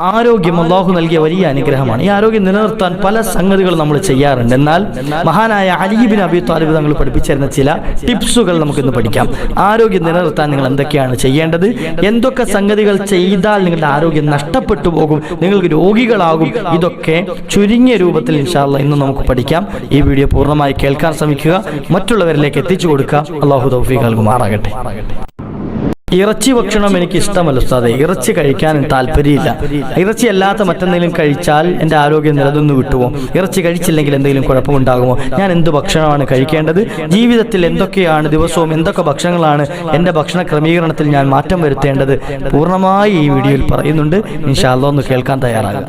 ആരോഗ്യം അല്ലാഹു നൽകിയ വലിയ അനുഗ്രഹമാണ്. ഈ ആരോഗ്യം നിലനിർത്താൻ പല സംഗതികൾ നമ്മൾ ചെയ്യാറുണ്ട്. എന്നാൽ മഹാനായ അലി ഇബ്നു അബീ ത്വാലിബ് തങ്ങൾ പഠിപ്പിച്ചിരുന്ന ചില ടിപ്സുകൾ നമുക്കിന്ന് പഠിക്കാം. ആരോഗ്യം നിലനിർത്താൻ നിങ്ങൾ എന്തൊക്കെയാണ് ചെയ്യേണ്ടത്, എന്തൊക്കെ സംഗതികൾ ചെയ്താൽ നിങ്ങളുടെ ആരോഗ്യം നഷ്ടപ്പെട്ടു പോകും, നിങ്ങൾക്ക് രോഗികളാകും, ഇതൊക്കെ ചുരുങ്ങിയ രൂപത്തിൽ ഇൻഷാ അല്ലാഹ് ഇന്ന് നമുക്ക് പഠിക്കാം. ഈ വീഡിയോ പൂർണ്ണമായി കേൾക്കാൻ ശ്രമിക്കുക, മറ്റുള്ളവരിലേക്ക് എത്തിച്ചു കൊടുക്കുക. അല്ലാഹു തൗഫീഖ് നൽകുമാറാകട്ടെ. ഇറച്ചി ഭക്ഷണം എനിക്ക് ഇഷ്ടമല്ല ഉസ്താദേ, ഇറച്ചി കഴിക്കാൻ താല്പര്യമില്ല. ഇറച്ചി അല്ലാത്ത മറ്റെന്തെങ്കിലും കഴിച്ചാൽ എൻ്റെ ആരോഗ്യം നിലനിന്ന് കിട്ടുമോ? ഇറച്ചി കഴിച്ചില്ലെങ്കിൽ എന്തെങ്കിലും കുഴപ്പമുണ്ടാകുമോ? ഞാൻ എന്ത് ഭക്ഷണമാണ് കഴിക്കേണ്ടത്? ജീവിതത്തിൽ എന്തൊക്കെയാണ്, ദിവസവും എന്തൊക്കെ ഭക്ഷണങ്ങളാണ് എൻ്റെ ഭക്ഷണ ക്രമീകരണത്തിൽ ഞാൻ മാറ്റം വരുത്തേണ്ടത്? പൂർണ്ണമായി ഈ വീഡിയോയിൽ പറയുന്നുണ്ട്. ഇൻഷാ അല്ലാഹ് ഒന്ന് കേൾക്കാൻ തയ്യാറാകാം.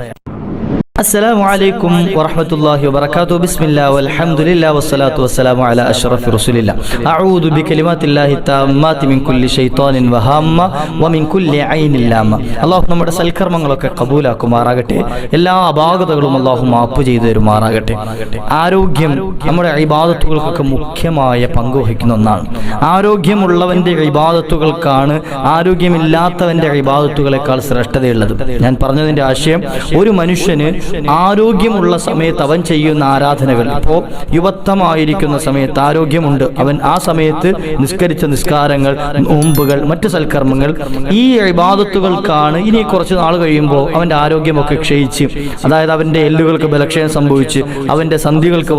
السلام عليكم ورحمة الله وبركاته. بسم الله والحمد لله والصلاة والسلام على أشرف رسول الله. أعوذ بكلمات الله التامات من كل شيطان وهامة ومن كل عين لامة. الله നമ്മുടെ സൽക്കർമ്മങ്ങളൊക്കെ കബൂലാക്കുമാറാകട്ടെ. എല്ലാ അപാകതകളും അല്ലാഹു മാപ്പ് ചെയ്തു തരുമാറാകട്ടെ. ആരോഗ്യം നമ്മുടെ ഇബാദത്തുകൾക്കൊക്കെ മുഖ്യമായ പങ്ക് വഹിക്കുന്ന ഒന്നാണ്. ആരോഗ്യമുള്ളവന്റെ ഇബാദത്തുകൾക്കാണ് ആരോഗ്യമില്ലാത്തവന്റെ ഇബാദത്തുകളെക്കാൾ ശ്രേഷ്ഠതയുള്ളത്. ഞാൻ പറഞ്ഞതിന്റെ ആശയം, ഒരു മനുഷ്യന് ആരോഗ്യമുള്ള സമയത്ത് അവൻ ചെയ്യുന്ന ആരാധനകൾ, ഇപ്പോൾ യുവത്വമായിരിക്കുന്ന സമയത്ത് ആരോഗ്യമുണ്ട്, അവൻ ആ സമയത്ത് നിസ്കരിച്ച നിസ്കാരങ്ങൾ, നോമ്പുകൾ, മറ്റു സൽക്കർമ്മങ്ങൾ, ഈ ഇബാദത്തുകൾക്കാണ്. ഇനി കുറച്ച് നാൾ കഴിയുമ്പോൾ അവൻ്റെ ആരോഗ്യമൊക്കെ ക്ഷയിച്ച്, അതായത് അവൻ്റെ എല്ലുകൾക്ക് ബലക്ഷയം സംഭവിച്ച് അവൻ്റെ സന്ധികൾക്ക്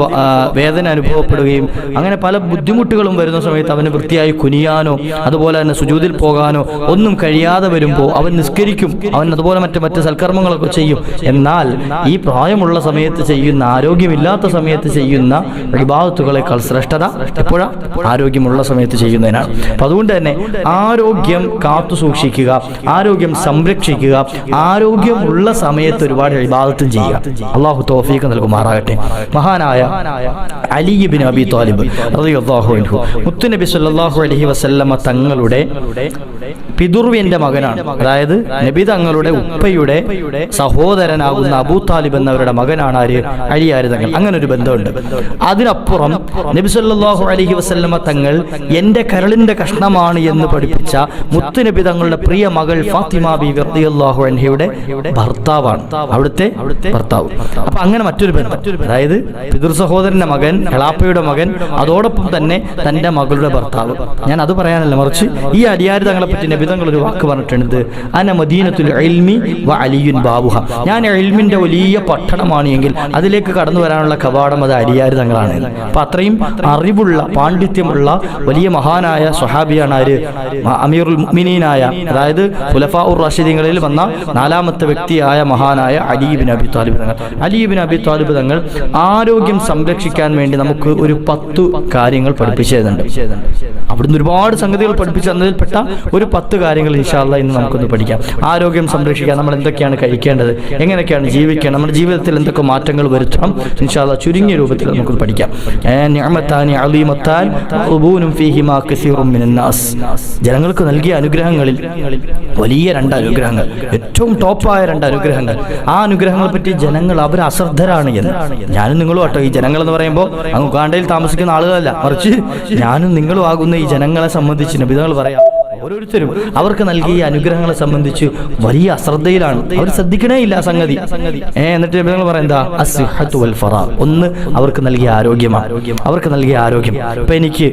വേദന അനുഭവപ്പെടുകയും അങ്ങനെ പല ബുദ്ധിമുട്ടുകളും വരുന്ന സമയത്ത് അവന് വൃത്തിയായി കുനിയാനോ അതുപോലെ തന്നെ സുജൂദിൽ പോകാനോ ഒന്നും കഴിയാതെ വരുമ്പോൾ അവൻ നിസ്കരിക്കും, അവൻ അതുപോലെ മറ്റ് സൽക്കർമ്മങ്ങളൊക്കെ ചെയ്യും. എന്നാൽ ഈ പ്രായമുള്ള സമയത്ത് ചെയ്യുന്ന, ആരോഗ്യമില്ലാത്ത സമയത്ത് ചെയ്യുന്ന ഇബാദത്തുകളെക്കാൾ ശ്രേഷ്ഠത എപ്പോഴാ? ആരോഗ്യമുള്ള സമയത്ത് ചെയ്യുന്നതിനാണ്. അപ്പം അതുകൊണ്ട് തന്നെ ആരോഗ്യം കാത്തു സൂക്ഷിക്കുക, ആരോഗ്യം സംരക്ഷിക്കുക, ആരോഗ്യമുള്ള സമയത്ത് ഒരുപാട് ഇബാദത്തും ചെയ്യുക. അല്ലാഹു തൗഫീഖ് നൽകുമാറാകട്ടെ. മഹാനായ അലി ഇബ്നു അബീ ത്വാലിബ് റളിയല്ലാഹു അൻഹു മുത്തുനബി സല്ലല്ലാഹു അലൈഹി വസല്ലമ തങ്ങളുടെ പിതൃവ്യന്റെ മകനാണ്. അതായത് നബി തങ്ങളുടെ ഉപ്പയുടെ സഹോദരനാകുന്ന അബൂ താലിബ് എന്നവരുടെ മകനാണ് ആര്? അലിയാര് തങ്ങൾ. അങ്ങനെ ഒരു ബന്ധമുണ്ട്. അതിനപ്പുറം നബി സല്ലല്ലാഹു അലൈഹി വസല്ലമ തങ്ങൾ എന്റെ കരളിന്റെ കഷ്ണമാണ് എന്ന് പഠിപ്പിച്ച മുത്തുനബി തങ്ങളുടെ പ്രിയ മകൾ ഫാത്തിമ ബീവി റളിയല്ലാഹു അൻഹയുടെ ഭർത്താവാണ്, അവിടുത്തെ ഭർത്താവ്. അപ്പൊ അങ്ങനെ മറ്റൊരു ബന്ധം, അതായത് പിതൃ സഹോദരന്റെ മകൻ, എളാപ്പയുടെ മകൻ, അതോടൊപ്പം തന്നെ തന്റെ മകളുടെ ഭർത്താവ്. ഞാൻ അത് പറയാനല്ല, മറിച്ച് ഈ അലിയാര് തങ്ങളെ പറ്റി നബി തങ്ങൾ ഒരു വാക്ക് പറഞ്ഞിട്ടുണ്ട്, അന മദീനത്തുൽ ഇൽമി വ അലിയുൻ ബാബുഹ. ഞാൻ ഇൽമിന്റെ വലിയ പട്ടണമാണ് എങ്കിൽ അതിലേക്ക് കടന്നു വരാനുള്ള കവാടം അത് അലിയാര് തങ്ങളാണ്. അപ്പൊ അത്രയും അറിവുള്ള, പാണ്ഡിത്യമുള്ള വലിയ മഹാനായ സ്വഹാബിയാണ് ആര്? അമീറുൽ മുഅ്മിനീനായ, അതായത് ഖുലഫാഉർ റാഷിദീങ്ങളിൽ വന്ന നാലാമത്തെ വ്യക്തിയായ മഹാനായ അലി ഇബ്നു അബീ ത്വാലിബ് തങ്ങൾ. അലി ഇബ്നു അബീ ത്വാലിബ് തങ്ങൾ ആരോഗ്യം സംരക്ഷിക്കാൻ വേണ്ടി നമുക്ക് ഒരു 10 കാര്യങ്ങൾ പഠിപ്പിച്ചു തരുന്നുണ്ട്. അവിടുന്ന് ഒരുപാട് സംഗതികൾ പഠിപ്പിച്ചു തന്നതിൽപ്പെട്ട ഒരു 10 കാര്യങ്ങൾ ഇൻഷാ അല്ലാഹ് ഇന്ന് നമുക്കൊന്ന് പഠിക്കാം. ആരോഗ്യം സംരക്ഷിക്കാൻ നമ്മൾ എന്തൊക്കെയാണ് കഴിക്കേണ്ടത്, എങ്ങനെയൊക്കെയാണ് ജീവിക്കണം, നമ്മുടെ ജീവിതത്തിൽ എന്തൊക്കെ മാറ്റങ്ങൾ വരുത്തണം, ഇൻഷാ അല്ലാഹ് ചുരുങ്ങിയ രൂപത്തിൽ നമുക്ക് പഠിക്കാം. നിഅമതാനി അളീമതാൻ ഖുബൂനും ഫീഹിമാ കസീറും മിനൻ നാസ്. ജനങ്ങൾക്ക് നൽകിയ അനുഗ്രഹങ്ങളിൽ വലിയ 2 അനുഗ്രഹങ്ങൾ, ഏറ്റവും ടോപ്പായ 2 അനുഗ്രഹങ്ങൾ. ആ അനുഗ്രഹങ്ങളെ പറ്റി ജനങ്ങൾ അവർ അശ്രദ്ധരാണ് എന്ന്. ഞാനും നിങ്ങളും ആട്ടോ ഈ ജനങ്ങൾ എന്ന് പറയുമ്പോൾ അങ്ങ് ഉഗാണ്ടയിൽ താമസിക്കുന്ന ആളുകളല്ല, മറിച്ച് ഞാനും നിങ്ങളും ആകുന്ന ഈ ജനങ്ങളെ സംബന്ധിച്ച് നബി തങ്ങൾ പറയാം, ഓരോരുത്തരും അവർക്ക് നൽകിയ അനുഗ്രഹങ്ങളെ സംബന്ധിച്ച് വലിയ അശ്രദ്ധയിലാണ്. അവർ ശ്രദ്ധിക്കണേ ഇല്ല സംഗതി. എന്നിട്ട് നബി തങ്ങൾ പറയുന്നത് അസ്സിഹത്തു വൽ ഫറാഗ്. ഒന്ന്, അവർക്ക് നൽകിയ ആരോഗ്യമാണ്, അവർക്ക് നൽകിയ ആരോഗ്യം. ഇപ്പൊ എനിക്ക്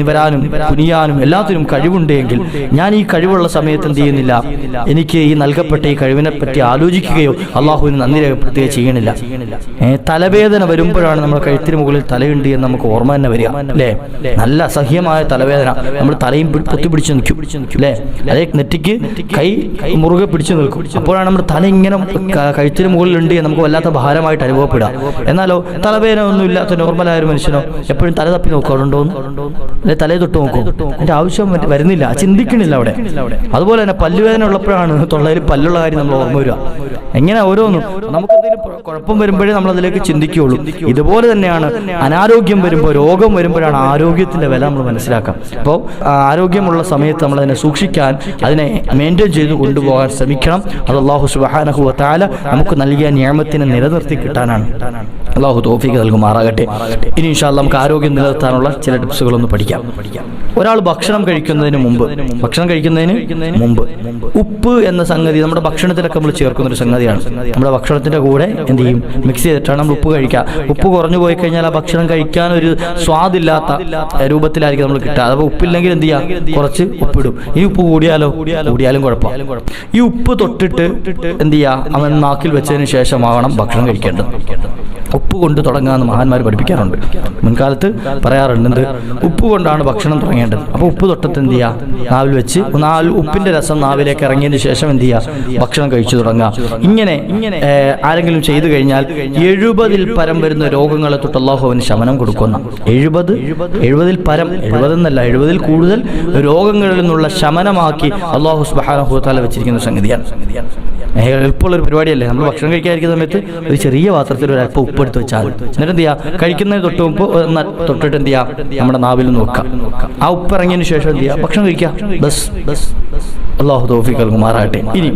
നിവരാനും കുനിയാനും എല്ലാത്തിനും കഴിവുണ്ടെങ്കിൽ ഞാൻ ഈ കഴിവുള്ള സമയത്ത് എന്ത് ചെയ്യുന്നില്ല, എനിക്ക് ഈ നൽകപ്പെട്ട ഈ കഴിവിനെ പറ്റി ആലോചിക്കുകയോ അള്ളാഹുവിന് നന്ദി രേഖപ്പെടുത്തുകയോ ചെയ്യണില്ല. തലവേദന വരുമ്പോഴാണ് നമ്മുടെ കഴുത്തിന് മുകളിൽ തലയുണ്ട് എന്ന് നമുക്ക് ഓർമ്മ തന്നെ വരിക, അല്ലേ? നല്ല അസഹ്യമായ തലവേദന, നമ്മൾ തലയും പൊത്തിപ്പിടിച്ച് നിൽക്കും, അല്ലേ? അതേ നെറ്റിക്ക് കൈ മുറുകെ പിടിച്ചു നിൽക്കും. അപ്പോഴാണ് നമ്മുടെ തല ഇങ്ങനെ കഴുത്തിന് മുകളിലുണ്ട് എന്ന് നമുക്ക് വല്ലാത്ത ഭാരമായിട്ട് അനുഭവപ്പെടുക. എന്നാലോ തലവേദന ഒന്നും ഇല്ലാത്ത നോർമലായ ഒരു മനുഷ്യനോ എപ്പോഴും തല തപ്പി നോക്കാറുണ്ടോന്ന്, അല്ലെ തലയെ തൊട്ട് നോക്കും, അതിന്റെ ആവശ്യം വരുന്നില്ല, ചിന്തിക്കണില്ല അവിടെ. അതുപോലെ തന്നെ പല്ലുവേദന ഉള്ളപ്പോഴാണ് തൊള്ളയിൽ പല്ലുള്ള കാര്യം നമ്മൾ ഓർമ്മ വരിക. എങ്ങനെ ഓരോന്നും നമുക്ക് എന്തെങ്കിലും കുഴപ്പം വരുമ്പോഴേ നമ്മൾ അതിലേക്ക് ചിന്തിക്കുകയുള്ളൂ. ഇതുപോലെ തന്നെയാണ് അനാരോഗ്യം വരുമ്പോൾ, രോഗം വരുമ്പോഴാണ് ആരോഗ്യത്തിന്റെ വില നമ്മൾ മനസ്സിലാക്കാം. അപ്പോൾ ആരോഗ്യമുള്ള സമയത്ത് സമയത്ത് നമ്മൾ അതിനെ സൂക്ഷിക്കാൻ, അതിനെ മെയിൻറ്റെയിൻ ചെയ്ത് കൊണ്ടുപോകാൻ ശ്രമിക്കണം. അത് അല്ലാഹു സുബ്ഹാനഹു വ തആല നമുക്ക് നൽകിയ നിഅമത്തിനെ നിലനിർത്തി കിട്ടാനാണ്. അല്ലാഹു തൗഫീഖ് നൽകുമാറാകട്ടെ. ഇനി ഇൻഷാ അല്ലാഹ് നമുക്ക് ആരോഗ്യം നിലനിർത്താനുള്ള ചില ടിപ്സുകളൊന്ന് പഠിക്കാം. ഒരാൾ ഭക്ഷണം കഴിക്കുന്നതിന് മുമ്പ് ഉപ്പ് എന്ന സംഗതി നമ്മുടെ ഭക്ഷണത്തിലൊക്കെ നമ്മൾ ചേർക്കുന്ന ഒരു സംഗതിയാണ്. നമ്മുടെ ഭക്ഷണത്തിന്റെ കൂടെ എന്ത് ചെയ്യും, മിക്സ് ചെയ്തിട്ടാണ് നമ്മൾ ഉപ്പ് കഴിക്കുക. ഉപ്പ് കുറഞ്ഞു പോയി കഴിഞ്ഞാൽ ആ ഭക്ഷണം കഴിക്കാൻ ഒരു സ്വാദില്ലാത്ത രൂപത്തിലായിരിക്കും നമ്മൾ കിട്ടുക. അപ്പോൾ ഉപ്പില്ലെങ്കിൽ എന്ത് ചെയ്യുക, കുറച്ച് ഉപ്പിടും. ഈ ഉപ്പ് കൂടിയാലും കുഴപ്പമില്ല. ഈ ഉപ്പ് തൊട്ടിട്ട് എന്ത് ചെയ്യുക, അവൻ നാക്കിൽ വെച്ചതിന് ശേഷമാവണം ഭക്ഷണം കഴിക്കേണ്ടത്. ഉപ്പ് കൊണ്ട് തുടങ്ങാമെന്ന് മഹാന്മാർ പഠിപ്പിക്കാറുണ്ട്. മുൻകാലത്ത് പറയാറുണ്ട്, എന്ത്, ഉപ്പ് കൊണ്ടാണ് ഭക്ഷണം തുടങ്ങേണ്ടത്. അപ്പോൾ ഉപ്പ് തൊട്ടിട്ട് എന്ത് ചെയ്യുക, നാവിൽ വെച്ച് ഉപ്പിന്റെ രസം നാവിലേക്ക് ഇറങ്ങിയതിന് ശേഷം എന്ത് ചെയ്യുക, ഭക്ഷണം കഴിച്ചു തുടങ്ങുക. ഇങ്ങനെ ആരെങ്കിലും ചെയ്തു കഴിഞ്ഞാൽ 70 പരം വരുന്ന രോഗങ്ങളെ തൊട്ട് അല്ലാഹു അവന് ശമനം കൊടുക്കുന്ന 70 പരം 70 കൂടുതൽ രോഗങ്ങളിൽ നിന്നുള്ള ശമനമാക്കി അല്ലാഹു സുബ്ഹാനഹു വ തആല വെച്ചിരിക്കുന്ന സംഗതിയാണ്. എളുപ്പമുള്ളൊരു പരിപാടിയല്ലേ. നമ്മൾ ഭക്ഷണം കഴിക്കാതിരിക്കുന്ന സമയത്ത് ഒരു ചെറിയ പാത്രത്തിൽ ഒരു അല്പം ഉപ്പ് എടുത്ത് വെച്ചാൽ എന്നിട്ട് എന്ത് ചെയ്യുക, കഴിക്കുന്നതിന് തൊട്ടിട്ട് എന്ത് ചെയ്യുക, നമ്മുടെ നാവിൽ നോക്കാം. ആ ഉപ്പ് ഇറങ്ങിയതിന് ശേഷം എന്ത് ചെയ്യുക, ഭക്ഷണം കഴിക്കുക. ബസ്. അല്ലാഹു തൗഫീഖ് നൽകുമാറാകട്ടെ. ഇനി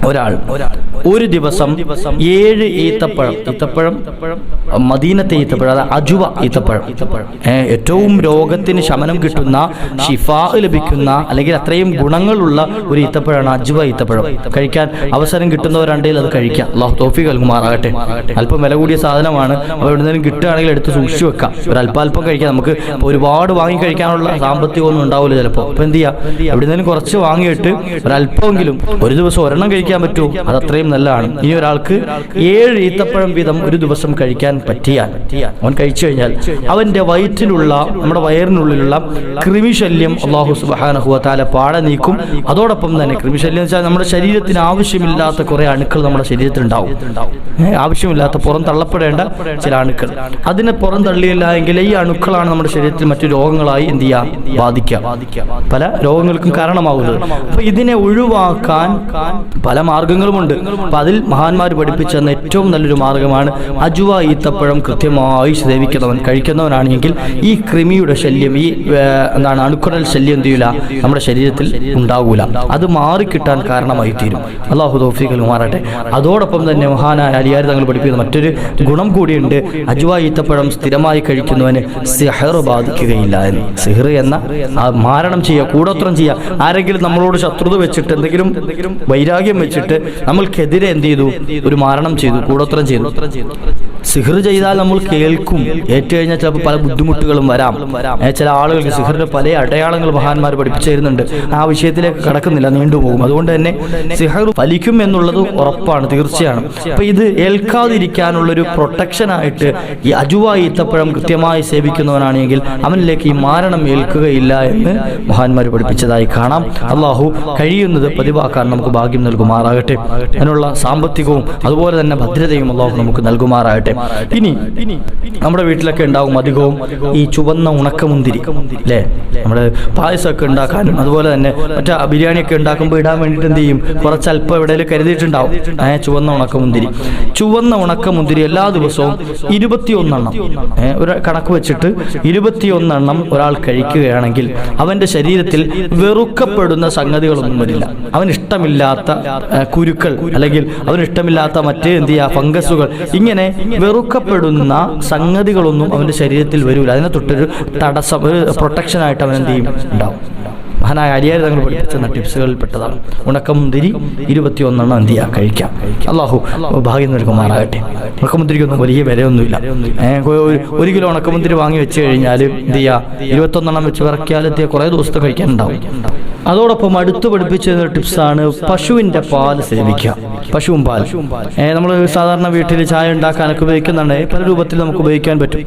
ഒരാൾ ഒരു ദിവസം 7 ഈത്തപ്പഴം മദീനത്തെ ഈത്തപ്പഴം, അതായത് അജുവ ഈത്തപ്പഴം, ഏറ്റവും രോഗത്തിന് ശമനം കിട്ടുന്ന, ഷിഫാ ലഭിക്കുന്ന, അല്ലെങ്കിൽ അത്രയും ഗുണങ്ങളുള്ള ഒരു ഈത്തപ്പഴമാണ് അജുവ ഈത്തപ്പഴം. കഴിക്കാൻ അവസരം കിട്ടുന്നവരുണ്ടെങ്കിൽ അത് കഴിക്കാം. അല്ലാഹു തൗഫീഖ് നൽകുമാറാകട്ടെ. അല്പം വില കൂടിയ സാധനമാണ്, എവിടെന്നെങ്കിലും കിട്ടുകയാണെങ്കിൽ എടുത്ത് സൂക്ഷിച്ചു വെക്കാം. ഒരു അല്പം കഴിക്കാം. നമുക്ക് ഒരുപാട് വാങ്ങി കഴിക്കാനുള്ള സാമ്പത്തികമൊന്നും ഉണ്ടാവില്ല ചിലപ്പോൾ. അപ്പോൾ എന്ത് ചെയ്യുക, എവിടെന്നെങ്കിലും കുറച്ച് വാങ്ങിയിട്ട് ഒരല്പമെങ്കിലും ഒരു ദിവസം ഒരെണ്ണം കഴിക്കാൻ പറ്റുമോ, അത് അത്രയും നല്ലതാണ്. ഇനി ഒരാൾക്ക് 7 ഈത്തപ്പഴം വീതം ഒരു ദിവസം കഴിക്കാൻ പറ്റിയാൽ, അവൻ കഴിച്ചു കഴിഞ്ഞാൽ അവന്റെ നമ്മുടെ വയറിനുള്ളിലുള്ള കൃമിശല്യം അല്ലാഹു സുബ്ഹാനഹു വ തആല പാടെ നീക്കും. അതോടൊപ്പം തന്നെ കൃമിശല്യം എന്ന് വെച്ചാൽ നമ്മുടെ ശരീരത്തിന് ആവശ്യമില്ലാത്ത കുറെ അണുക്കൾ നമ്മുടെ ശരീരത്തിൽ ഉണ്ടാവും. ആവശ്യമില്ലാത്ത പുറം തള്ളപ്പെടേണ്ട ചില അണുക്കൾ, അതിനെ പുറം തള്ളിയില്ല എങ്കിൽ ഈ അണുക്കളാണ് നമ്മുടെ ശരീരത്തിൽ മറ്റു രോഗങ്ങളായി എന്ത് ചെയ്യുക, ബാധിക്കുക, പല രോഗങ്ങൾക്കും കാരണമാകുന്നത്. അപ്പൊ ഇതിനെ ഒഴിവാക്കാൻ പല മാർഗങ്ങളുമുണ്ട്. അപ്പൊ അതിൽ മഹാന്മാർ പഠിപ്പിച്ചു തന്ന ഏറ്റവും നല്ലൊരു മാർഗമാണ് അജുവ ഈത്തപ്പഴം കൃത്യമായി കഴിക്കുന്നവനാണെങ്കിൽ ഈ കൃമിയുടെ ശല്യം, ഈ അണുക്കുറൽ ശല്യം എന്ത് ചെയ്യില്ല, നമ്മുടെ ശരീരത്തിൽ ഉണ്ടാകൂല. അത് മാറിക്കിട്ടാൻ കാരണമായി തീരും. അല്ലാഹു തൗഫീഖ് നൽകുമാറാകട്ടെ. അതോടൊപ്പം തന്നെ മഹാനായ അലിയാർ തങ്ങൾ പഠിപ്പിക്കുന്ന മറ്റൊരു ഗുണം കൂടിയുണ്ട്. അജുവ ഈത്തപ്പഴം സ്ഥിരമായി കഴിക്കുന്നവന് സിഹർ ബാധിക്കുകയില്ല എന്ന്. സിഹർ എന്ന മാരണം ചെയ്യുക, കൂടോത്രം ചെയ്യുക. ആരെങ്കിലും നമ്മളോട് ശത്രുത വെച്ചിട്ട്, എന്തെങ്കിലും വൈരാഗ്യം വെച്ചിട്ട് നമ്മൾക്കെതിരെ എന്ത് ചെയ്തു, ഒരു മാരണം ചെയ്തു, കൂടോത്രം ചെയ്തു. സിഹർ ചെയ്താൽ നമ്മൾ കേൾക്കും. ഏറ്റുകഴിഞ്ഞാൽ ചിലപ്പോൾ പല ബുദ്ധിമുട്ടുകളും വരാം. ചില ആളുകൾക്ക് സിഹറിന്റെ പല അടയാളങ്ങൾ മഹാന്മാർ പഠിപ്പിച്ചു തരുന്നുണ്ട്. ആ വിഷയത്തിലേക്ക് കടക്കുന്നില്ല, നീണ്ടുപോകും. അതുകൊണ്ട് തന്നെ സിഹർ ഫലിക്കും എന്നുള്ളത് ഉറപ്പാണ്, തീർച്ചയാണ്. അപ്പൊ ഇത് ഏൽക്കാതിരിക്കാനുള്ളൊരു പ്രൊട്ടക്ഷനായിട്ട് ഈ അജുവ ഈത്തപ്പഴം കൃത്യമായി സേവിക്കുന്നവനാണെങ്കിൽ അവനിലേക്ക് ഈ മാരണം ഏൽക്കുകയില്ല എന്ന് മഹാന്മാർ പഠിപ്പിച്ചതായി കാണാം. അല്ലാഹു കഴിയുന്നത് പതിവാക്കാൻ നമുക്ക് ഭാഗ്യം നൽകുമാറാകട്ടെ. അതിനുള്ള സാമ്പത്തികവും അതുപോലെ തന്നെ ഭദ്രതയും അല്ലാഹു നമുക്ക് നൽകുമാറാകട്ടെ. ഇനി നമ്മുടെ വീട്ടിലൊക്കെ ഉണ്ടാകും അധികവും ഈ ചുവന്ന ഉണക്കമുന്തിരി, അല്ലേ? നമ്മുടെ പായസമൊക്കെ ഉണ്ടാക്കാനും അതുപോലെ തന്നെ മറ്റേ ബിരിയാണിയൊക്കെ ഉണ്ടാക്കുമ്പോൾ ഇടാൻ വേണ്ടിയിട്ട് എന്ത് ചെയ്യും, കുറച്ച് അല്പം എവിടെയും കരുതിയിട്ടുണ്ടാവും ചുവന്ന ഉണക്കമുന്തിരി എല്ലാ ദിവസവും 21 എണ്ണം, ഒരു കണക്ക് വെച്ചിട്ട് 21 എണ്ണം ഒരാൾ കഴിക്കുകയാണെങ്കിൽ അവന്റെ ശരീരത്തിൽ വെറുക്കപ്പെടുന്ന സംഗതികളൊന്നും വരില്ല. അവനിഷ്ടമില്ലാത്ത കുരുക്കൾ അല്ലെങ്കിൽ അവനിഷ്ടമില്ലാത്ത മറ്റേ എന്ത് ചെയ്യുക, ഫംഗസുകൾ, ഇങ്ങനെ വെറുക്കപ്പെടുന്ന സംഗതികളൊന്നും അവന്റെ ശരീരത്തിൽ വരില്ല. അതിനെ തൊട്ടൊരു തടസ്സം, ഒരു പ്രൊട്ടക്ഷനായിട്ട് അവൻ എന്ത് ചെയ്യും, ഉണ്ടാവും. മഹാനായ അലിയാർ തങ്ങൾ പഠിപ്പിച്ച ടിപ്സുകളിൽ പെട്ടതാണ്. ഉണക്കമുന്തിരി 21 എണ്ണം എന്ത് ചെയ്യുക, കഴിക്കാം. അല്ലാഹു ഭാഗ്യം നൽകുമാറാകട്ടെ. ഉണക്കമുന്തിരിക്കൊന്നും വലിയ വിലയൊന്നുമില്ല. 1 കിലോ ഉണക്കമുന്തിരി വാങ്ങി വെച്ച് കഴിഞ്ഞാൽ എന്ത് ചെയ്യുക, 21 എണ്ണം വെച്ച് വിറക്കിയാലെത്തിയ കുറേ ദിവസത്തെ കഴിക്കാനുണ്ടാവും. അതോടൊപ്പം അടുത്ത് പഠിപ്പിച്ച ടിപ്സാണ് പശുവിൻ്റെ പാൽ സേവിക്കുക. പശുവും പാൽ നമ്മൾ സാധാരണ വീട്ടിൽ ചായ ഉണ്ടാക്കാനൊക്കെ ഉപയോഗിക്കുന്നുണ്ട്. പല രൂപത്തിൽ നമുക്ക് ഉപയോഗിക്കാൻ പറ്റും.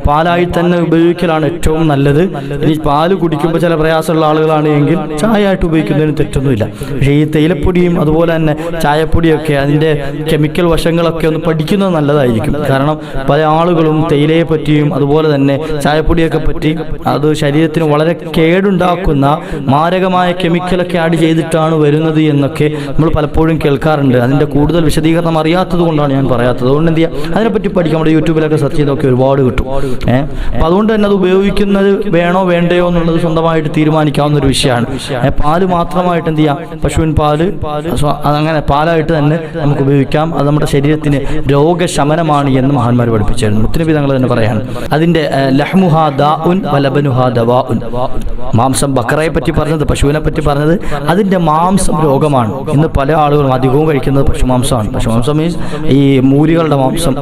പാലായി തന്നെ ഉപയോഗിക്കലാണ് ഏറ്റവും നല്ലത്. ഇനി പാല് കുടിക്കുമ്പോൾ ചില പ്രയാസമുള്ള ആളുകളാണ് എങ്കിൽ ചായ ആയിട്ട് ഉപയോഗിക്കുന്നതിന് തെറ്റൊന്നുമില്ല. പക്ഷേ ഈ തേയിലപ്പൊടിയും അതുപോലെ തന്നെ ചായപ്പൊടിയൊക്കെ അതിൻ്റെ കെമിക്കൽ വശങ്ങളൊക്കെ ഒന്ന് പഠിക്കുന്നത് നല്ലതായിരിക്കും. കാരണം പല ആളുകളും തേയിലയെ പറ്റിയും അതുപോലെ തന്നെ ചായപ്പൊടിയൊക്കെ പറ്റി അത് ശരീരത്തിന് വളരെ കേടുണ്ടാക്കുന്ന മാരകമായ കെമിക്കലൊക്കെ ആഡ് ചെയ്തിട്ടാണ് വരുന്നത് എന്നൊക്കെ നമ്മൾ പലപ്പോഴും കേൾക്കാറുണ്ട്. കേൾക്കാറുണ്ട്. അതിൻ്റെ കൂടുതൽ വിശദീകരണം അറിയാത്തത് കൊണ്ടാണ് ഞാൻ പറയാത്തത്. അതുകൊണ്ട് എന്ത് ചെയ്യുക, അതിനെപ്പറ്റി പഠിക്കാൻ നമ്മുടെ യൂട്യൂബിലൊക്കെ സെർച്ച് ചെയ്തൊക്കെ ഒരുപാട് കിട്ടും. അപ്പോൾ അതുകൊണ്ട് തന്നെ അത് ഉപയോഗിക്കുന്നത് വേണോ വേണ്ടയോ എന്നുള്ളത് സ്വന്തമായിട്ട് തീരുമാനിക്കാവുന്ന ഒരു വിഷയമാണ്. പാല് മാത്രമായിട്ട് എന്ത് ചെയ്യാം, പശുവിൻ പാല് അങ്ങനെ പാലായിട്ട് തന്നെ നമുക്ക് ഉപയോഗിക്കാം. അത് നമ്മുടെ ശരീരത്തിന് രോഗശമനമാണ് എന്ന് മഹാന്മാർ പഠിപ്പിച്ചിരുന്നു. മുത്തുനബി തങ്ങൾ തന്നെ പറയാണ്, അതിൻ്റെ ലഹ്മുഹാ ദാഉൻ വലബനുഹാ ദവാഉൻ. മാംസം, ബക്കറയെ പറ്റി പറഞ്ഞത്, പശുവിനെ പറ്റി പറഞ്ഞത്, അതിൻ്റെ മാംസം രോഗമാണ്. ഇന്ന് പല ആളുകളും അധികവും കഴിക്കുന്നത് പശുമാംസമാണ്. പശുമാംസം മീൻസ് ഈ മൂരികളുടെ മാംസം,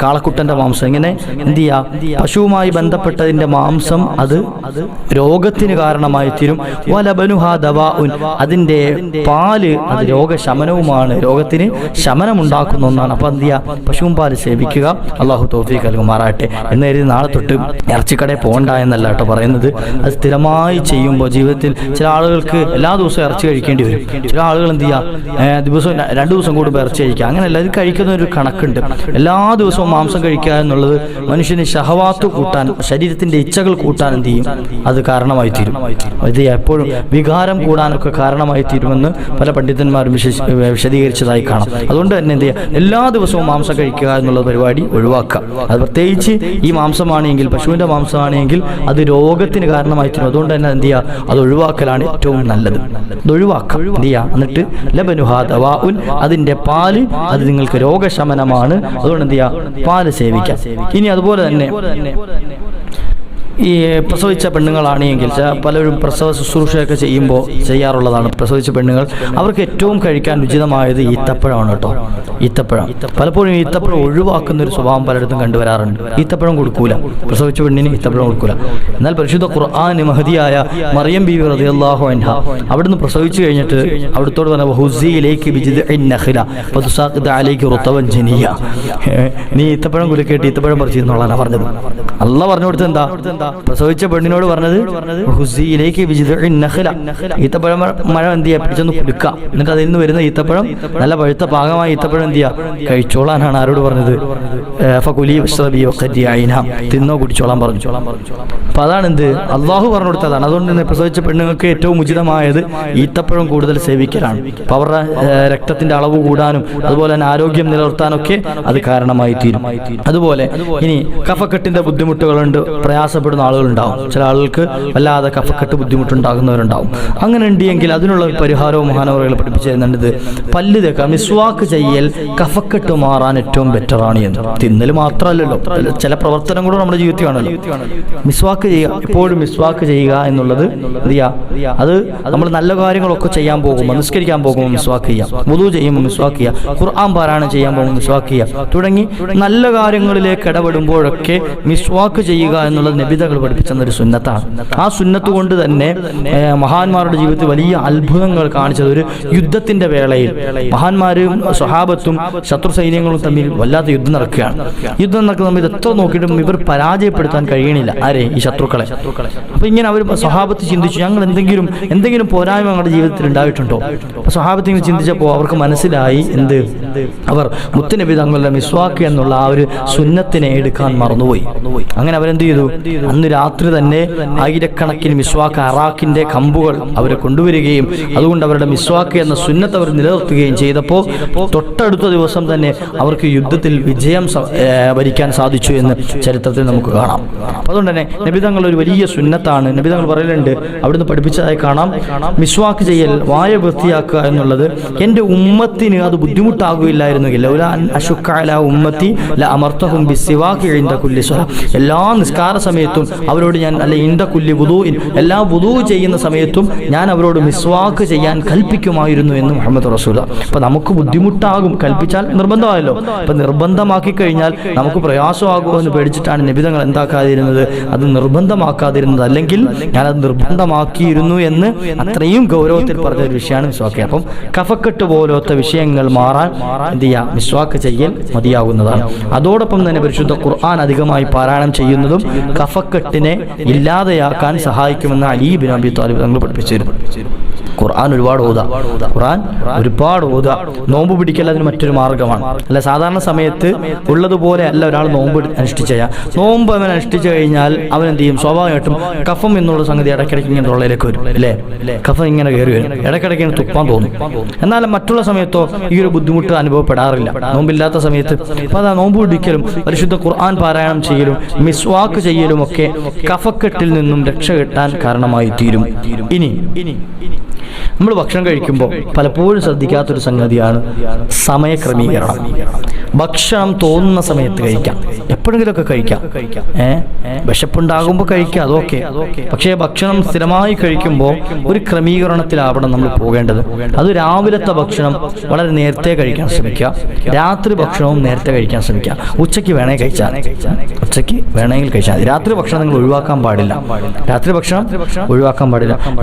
കാളക്കുട്ടൻ്റെ മാംസം, ഇങ്ങനെ എന്ത് ചെയ്യുക, പശുവുമായി ബന്ധപ്പെട്ടതിൻ്റെ മാംസം അത് രോഗത്തിന് കാരണമായി തീരും. വലബനുഹാ ദവാഉൻ, അതിൻ്റെ പാല് അത് രോഗശമനവുമാണ്, രോഗത്തിന് ശമനമുണ്ടാക്കുന്ന ഒന്നാണ്. അപ്പോൾ എന്ത് ചെയ്യുക, പശുവും പാല് സേവിക്കുക. അള്ളാഹു തൗഫീഖ് നൽകുമാറാട്ടെ. എന്ന് കരുതി നാളെ തൊട്ട് ഇറച്ചിക്കടയിൽ പോകണ്ട എന്നല്ല കേട്ടോ പറയുന്നത്. അത് സ്ഥിരമായി ചെയ്യുമ്പോൾ ജീവിതത്തിൽ ചില ആളുകൾക്ക് എല്ലാ ദിവസവും ഇറച്ചി കഴിക്കേണ്ടി വരും. ചില ആളുകൾ എന്ത് ചെയ്യുക, ദിവസവും 2 ദിവസം കൂടുമ്പോൾ ഇറച്ചി കഴിക്കുക. അങ്ങനെയല്ല, ഇത് കഴിക്കുന്ന ഒരു കണക്കുണ്ട്. എല്ലാ ദിവസവും മാംസം കഴിക്കുക എന്നുള്ളത് മനുഷ്യന് ശഹവാത്ത് കൂട്ടാൻ, ശരീരത്തിൻ്റെ ഇച്ഛകൾ കൂട്ടാൻ എന്ത് ചെയ്യും, അത് കാരണമായി തീരും. ഇത് എപ്പോഴും വികാരം കൂടാനൊക്കെ കാരണമായി തീരുമെന്ന് പല പണ്ഡിതന്മാരും വിശദീകരിച്ചതായി കാണാം. അതുകൊണ്ട് തന്നെ എന്ത് ചെയ്യുക, എല്ലാ ദിവസവും മാംസം കഴിക്കുക എന്നുള്ള പരിപാടി ഒഴിവാക്കുക. അത് പ്രത്യേകിച്ച് ഈ മാംസമാണെങ്കിൽ, പശുവിൻ്റെ മാംസമാണെങ്കിൽ അത് രോഗത്തിന് കാരണമായി തീരും. അതുകൊണ്ട് തന്നെ എന്ത് ചെയ്യുക, അത് ഒഴിവാക്കലാണ് ഏറ്റവും നല്ലത്. അത് ഒഴിവാക്കുക, എന്ത് ചെയ്യുക, എന്നിട്ട് ലബനുഹാ ദവാഉൻ, അതിൻ്റെ പാല് അത് നിങ്ങൾക്ക് രോഗശമനമാണ്. അതുകൊണ്ട് എന്ത് ചെയ്യുക, പാല് സേവിക്കാം. ഇനി അതുപോലെ തന്നെ ഈ പ്രസവിച്ച പെണ്ണുങ്ങളാണെങ്കിൽ പലരും പ്രസവ ശുശ്രൂഷയൊക്കെ ചെയ്യുമ്പോൾ ചെയ്യാറുള്ളതാണ്. പ്രസവിച്ച പെണ്ണുങ്ങൾ അവർക്ക് ഏറ്റവും കഴിക്കാൻ ഉചിതമായത് ഈത്തപ്പഴമാണ് കേട്ടോ. ഈത്തപ്പഴം പലപ്പോഴും ഈത്തപ്പഴം ഒഴിവാക്കുന്ന ഒരു സ്വഭാവം പലയിടത്തും കണ്ടുവരാറുണ്ട്. ഈത്തപ്പഴം കൊടുക്കൂല, പ്രസവിച്ച പെണ്ണിന് ഈത്തപ്പഴം കൊടുക്കൂല. എന്നാൽ പരിശുദ്ധ ഖുർആൻ മഹദിയായ മറിയം ബീവി റളിയല്ലാഹു അൻഹ അവിടുന്ന് പ്രസവിച്ചു കഴിഞ്ഞിട്ട് അവിടുത്തോട് പറഞ്ഞ ഹുസിയിലേക്ക് നീ ഈത്തപ്പഴം കുലുക്കേട്ട് ഈത്തപ്പഴം പറിച്ചിരുന്നോളാണ് പറഞ്ഞത്. അള്ള പറഞ്ഞു കൊടുത്തത് എന്താ, പ്രസവിച്ച പെണ്ണിനോട് പറഞ്ഞത് ഹുസിയിലേക്ക് ഈത്തപ്പഴം മഴ എന്ത് ചെയ്യുക, പിടിച്ചൊന്ന് കുടുക്കുക, എന്നിട്ട് അതിൽ നിന്ന് വരുന്ന ഈത്തപ്പഴം നല്ല പഴുത്ത പാകമായ ഈത്തപ്പഴം എന്ത് ചെയ്യുക, കഴിച്ചോളാനാണ് ആരോട് പറഞ്ഞത്, തിന്നോ കുടിച്ചോളാൻ പറഞ്ഞു. അപ്പൊ അതാണ് എന്ത്, അള്ളാഹു പറഞ്ഞു കൊടുത്തതാണ്. അതുകൊണ്ട് തന്നെ പ്രസവിച്ച പെണ്ണുങ്ങൾക്ക് ഏറ്റവും ഉചിതമായത് ഈത്തപ്പഴം കൂടുതൽ സേവിക്കലാണ്. അപ്പൊ അവരുടെ രക്തത്തിന്റെ അളവ് കൂടാനും അതുപോലെ തന്നെ ആരോഗ്യം നിലനിർത്താനൊക്കെ അത് കാരണമായി തീരും. അതുപോലെ ഇനി കഫക്കെട്ടിന്റെ ബുദ്ധിമുട്ടുകളുണ്ട്, പ്രയാസപ്പെടുന്ന ആളുകളുണ്ടാവും. ചില ആളുകൾക്ക് വല്ലാതെ കഫക്കെട്ട് ബുദ്ധിമുട്ടുണ്ടാകുന്നവരുണ്ടാവും. അങ്ങനെ ഉണ്ടെങ്കിൽ അതിനുള്ള പരിഹാരവും മഹാനവറുകൾ പഠിപ്പിച്ചു തരുന്നുണ്ട്. പല്ല് തേക്കുക, മിസ്വാക്ക് ചെയ്യൽ കഫക്കെട്ട് മാറാൻ ഏറ്റവും ബെറ്ററാണ് എന്ന്. തിന്നൽ മാത്രമല്ലല്ലോ, ചില പ്രവർത്തനം കൂടെ നമ്മുടെ ജീവിതത്തിൽ കാണല്ലോ. മിസ്വാക്ക് ചെയ്യുക, എപ്പോഴും മിസ്വാക്ക് ചെയ്യുക എന്നുള്ളത് അത് നമ്മൾ നല്ല കാര്യങ്ങളൊക്കെ ചെയ്യാൻ പോകുമ്പോൾ, നിസ്കരിക്കാൻ പോകുമ്പോൾ മിസ്വാക്ക് ചെയ്യാം, വുദൂ ചെയ്യുമ്പോൾ മിസ്വാക്ക് ചെയ്യാം, ഖുർആൻ പാരായണം ചെയ്യാൻ പോകുമ്പോൾ മിസ്വാക്ക് ചെയ്യാം, തുടങ്ങി നല്ല കാര്യങ്ങളിലേക്ക് ഇടപെടുമ്പോഴൊക്കെ മിസ്വാക്ക് ചെയ്യുക എന്നുള്ളത് നബിതകൾ പഠിപ്പിച്ചെന്നൊരു സുന്നത്താണ്. ആ സുന്നത്ത് കൊണ്ട് തന്നെ മഹാന്മാരുടെ ജീവിതത്തിൽ വലിയ അത്ഭുതങ്ങൾ കാണിച്ചത് ഒരു യുദ്ധത്തിന്റെ വേളയിൽ മഹാന്മാരും സ്വഹാബത്തും ശത്രു സൈന്യങ്ങളും തമ്മിൽ വല്ലാത്ത യുദ്ധം നടക്കുകയാണ്. യുദ്ധം നടക്കുന്ന നമ്മൾ എത്ര നോക്കിയിട്ടും ഇവർ പരാജയപ്പെടുത്താൻ കഴിയണില്ല. ആരെ? ഈ ശത്രുക്കളെ. അപ്പൊ ഇങ്ങനെ അവർ സ്വഹാബത്ത് ചിന്തിച്ചു, ഞങ്ങൾ എന്തെങ്കിലും പോരായ്മ ഞങ്ങളുടെ ജീവിതത്തിൽ ഉണ്ടായിട്ടുണ്ടോ? അപ്പൊ സ്വഹാബത്ത് ഇങ്ങനെ ചിന്തിച്ചപ്പോൾ അവർക്ക് മനസ്സിലായി എന്ത്, അവർ മുത്തുനബി തങ്ങളുടെ മിസ്വാക്ക് എന്നുള്ള ആ ഒരു സുന്നത്തിനെ എടുക്കാൻ മറന്നുപോയി. അങ്ങനെ അവരെന്ത് ചെയ്തു, അന്ന് രാത്രി തന്നെ ആയിരക്കണക്കിന് മിസ്വാക്ക് അറാഖിന്റെ കമ്പുകൾ അവരെ കൊണ്ടുവരികയും അതുകൊണ്ട് അവരുടെ മിസ്വാക്ക് എന്ന സുന്നത്ത് അവർ നിലനിർത്തുകയും ചെയ്തപ്പോൾ തൊട്ടടുത്ത ദിവസം തന്നെ അവർക്ക് യുദ്ധത്തിൽ വിജയം വരിക്കാൻ സാധിച്ചു എന്ന് ചരിത്രത്തിൽ നമുക്ക് കാണാം. അതുകൊണ്ട് തന്നെ നബിതങ്ങൾ ഒരു വലിയ സുന്നത്താണ്. നബിതങ്ങൾ പറയലുണ്ട്, അവിടുന്ന് പഠിപ്പിച്ചതായി കാണാം, മിസ്വാക്ക് ചെയ്യൽ, വായ വൃത്തിയാക്കുക എന്നുള്ളത് എൻ്റെ ഉമ്മത്തിന് അത് ബുദ്ധിമുട്ടാകുകയില്ലായിരുന്നെങ്കിൽ എല്ലാ നിസ്കാര സമയത്തും അവരോട് ഞാൻ എല്ലാ വുദൂ ചെയ്യുന്ന സമയത്തും ഞാൻ അവരോട് മിസ്വാക്ക് ചെയ്യാൻ കൽപ്പിക്കുമായിരുന്നു എന്ന് മുഹമ്മദ് റസൂല. അപ്പൊ നമുക്ക് ബുദ്ധിമുട്ടാകും, കൽപ്പിച്ചാൽ നിർബന്ധമായല്ലോ. അപ്പൊ നിർബന്ധമാക്കി കഴിഞ്ഞാൽ നമുക്ക് പ്രയാസമാകുമോ എന്ന് പേടിച്ചിട്ടാണ് നബിതങ്ങൾ എന്താക്കാതിരുന്നത്, അത് നിർബന്ധമാക്കാതിരുന്നത്. അല്ലെങ്കിൽ ഞാനത് നിർബന്ധമാക്കിയിരുന്നു എന്ന് അത്രയും ഗൗരവത്തിൽ പറഞ്ഞ ഒരു വിഷയമാണ് മിസ്വാക്ക്. അപ്പം കഫക്കെട്ട് പോലത്തെ വിഷയങ്ങൾ മാറാൻ എന്ത് ചെയ്യുക, മിസ്വാക്ക് ചെയ്യൽ മതിയാകുന്നതാണ്. അതോടൊപ്പം തന്നെ പരിശുദ്ധ ഖുർആൻ അധികമായി പാരായണം ചെയ്യുന്നതും കഫക്കെട്ടിനെ ഇല്ലാതെയാക്കാൻ സഹായിക്കുമെന്ന് അലി ഇബ്നു അബി ത്വാലിബ് തങ്ങൾ പഠിപ്പിച്ചിരുന്നു. ഖുർആൻ ഒരുപാട് ഓതാ, നോമ്പ് പിടിക്കൽ അതിന് മറ്റൊരു മാർഗമാണ്. അല്ല, സാധാരണ സമയത്ത് ഉള്ളതുപോലെ അല്ല ഒരാൾ നോമ്പ് അനുഷ്ഠിച്ച നോമ്പ് അവൻ അനുഷ്ഠിച്ചു കഴിഞ്ഞാൽ അവൻ എന്ത് ചെയ്യും, സ്വാഭാവികമായിട്ടും കഫം എന്നുള്ള സംഗതി ഇടയ്ക്കിടയ്ക്ക് ഇങ്ങനെ തൊള്ളയിലേക്ക് വരും അല്ലേ, കഫം ഇങ്ങനെ കയറി വരും, ഇടയ്ക്കിടയ്ക്ക് ഇങ്ങനെ തുപ്പാൻ തോന്നും. എന്നാൽ മറ്റുള്ള സമയത്തോ ഈ ഒരു ബുദ്ധിമുട്ട് അനുഭവപ്പെടാറില്ല, നോമ്പില്ലാത്ത സമയത്ത്. അപ്പോൾ അതാ നോമ്പ് പിടിക്കലും പരിശുദ്ധ ഖുർആൻ പാരായണം ചെയ്യലും മിസ്വാക്ക് ചെയ്യലും ഒക്കെ കഫക്കെട്ടിൽ നിന്നും രക്ഷ കിട്ടാൻ കാരണമായി തീരും. ഇനി നമ്മൾ ഭക്ഷണം കഴിക്കുമ്പോൾ പലപ്പോഴും ശ്രദ്ധിക്കാത്തൊരു സംഗതിയാണ് സമയക്രമീകരണം. ഭക്ഷണം തോന്നുന്ന സമയത്ത് കഴിക്കാം, എപ്പോഴെങ്കിലുമൊക്കെ കഴിക്കാം, വിശപ്പുണ്ടാകുമ്പോൾ കഴിക്കാം, അതൊക്കെ. പക്ഷേ ഭക്ഷണം സ്ഥിരമായി കഴിക്കുമ്പോൾ ഒരു ക്രമീകരണത്തിലാവണം നമ്മൾ പോകേണ്ടത്. അത് രാവിലത്തെ ഭക്ഷണം വളരെ നേരത്തെ കഴിക്കാൻ ശ്രമിക്കുക, രാത്രി ഭക്ഷണവും നേരത്തെ കഴിക്കാൻ ശ്രമിക്കുക. ഉച്ചയ്ക്ക് വേണമെങ്കിൽ കഴിച്ചാൽ രാത്രി ഭക്ഷണം നിങ്ങൾ ഒഴിവാക്കാൻ പാടില്ല,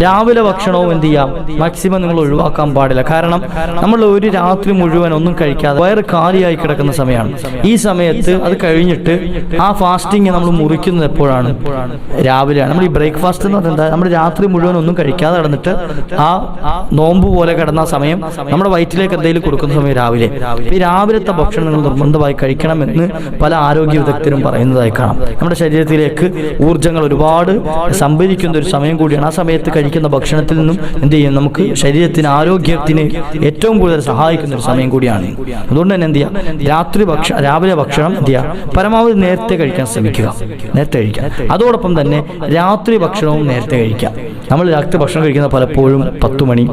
രാവിലെ ഭക്ഷണവും എന്ത് ചെയ്യാം, മാക്സിമം നിങ്ങൾ ഒഴിവാക്കാൻ പാടില്ല. കാരണം നമ്മൾ ഒരു രാത്രി മുഴുവൻ ഒന്നും കഴിക്കാതെ വയറ് കാലിയായി കിടക്കുന്ന സമയമാണ്. ഈ സമയത്ത് അത് കഴിഞ്ഞിട്ട് ആ ഫാസ്റ്റിംഗ് നമ്മൾ മുറിക്കുന്നത് എപ്പോഴാണ്? രാവിലെയാണ്. നമ്മൾ ഈ ബ്രേക്ക്ഫാസ്റ്റ് എന്ന് പറഞ്ഞാൽ നമ്മൾ രാത്രി മുഴുവൻ ഒന്നും കഴിക്കാതെ കിടന്നിട്ട് ആ നോമ്പ് പോലെ കിടന്ന സമയം നമ്മുടെ വയറ്റിലേക്ക് എന്തെങ്കിലും കൊടുക്കുന്ന സമയം രാവിലെ. ഈ രാവിലത്തെ ഭക്ഷണം നിങ്ങൾ നിർബന്ധമായി കഴിക്കണമെന്ന് പല ആരോഗ്യ വിദഗ്ധരും പറയുന്നതായി കാണാം. നമ്മുടെ ശരീരത്തിലേക്ക് ഊർജ്ജങ്ങൾ ഒരുപാട് സംഭരിക്കുന്ന ഒരു സമയം കൂടിയാണ്. ആ സമയത്ത് കഴിക്കുന്ന ഭക്ഷണത്തിൽ നിന്നും എന്ത് ചെയ്യും, നമുക്ക് ശരീരത്തിന് ആരോഗ്യത്തിന് ഏറ്റവും കൂടുതൽ സഹായിക്കുന്ന ഒരു സമയം കൂടിയാണ്. അതുകൊണ്ട് തന്നെ എന്ത് ചെയ്യുക, രാവിലെ ഭക്ഷണം എന്ത് ചെയ്യുക, പരമാവധി നേരത്തെ കഴിക്കാൻ ശ്രമിക്കുക, നേരത്തെ കഴിക്കുക. അതോടൊപ്പം തന്നെ രാത്രി ഭക്ഷണവും നേരത്തെ കഴിക്കുക. നമ്മൾ രാത്രി ഭക്ഷണം കഴിക്കുന്ന പലപ്പോഴും 10 മണി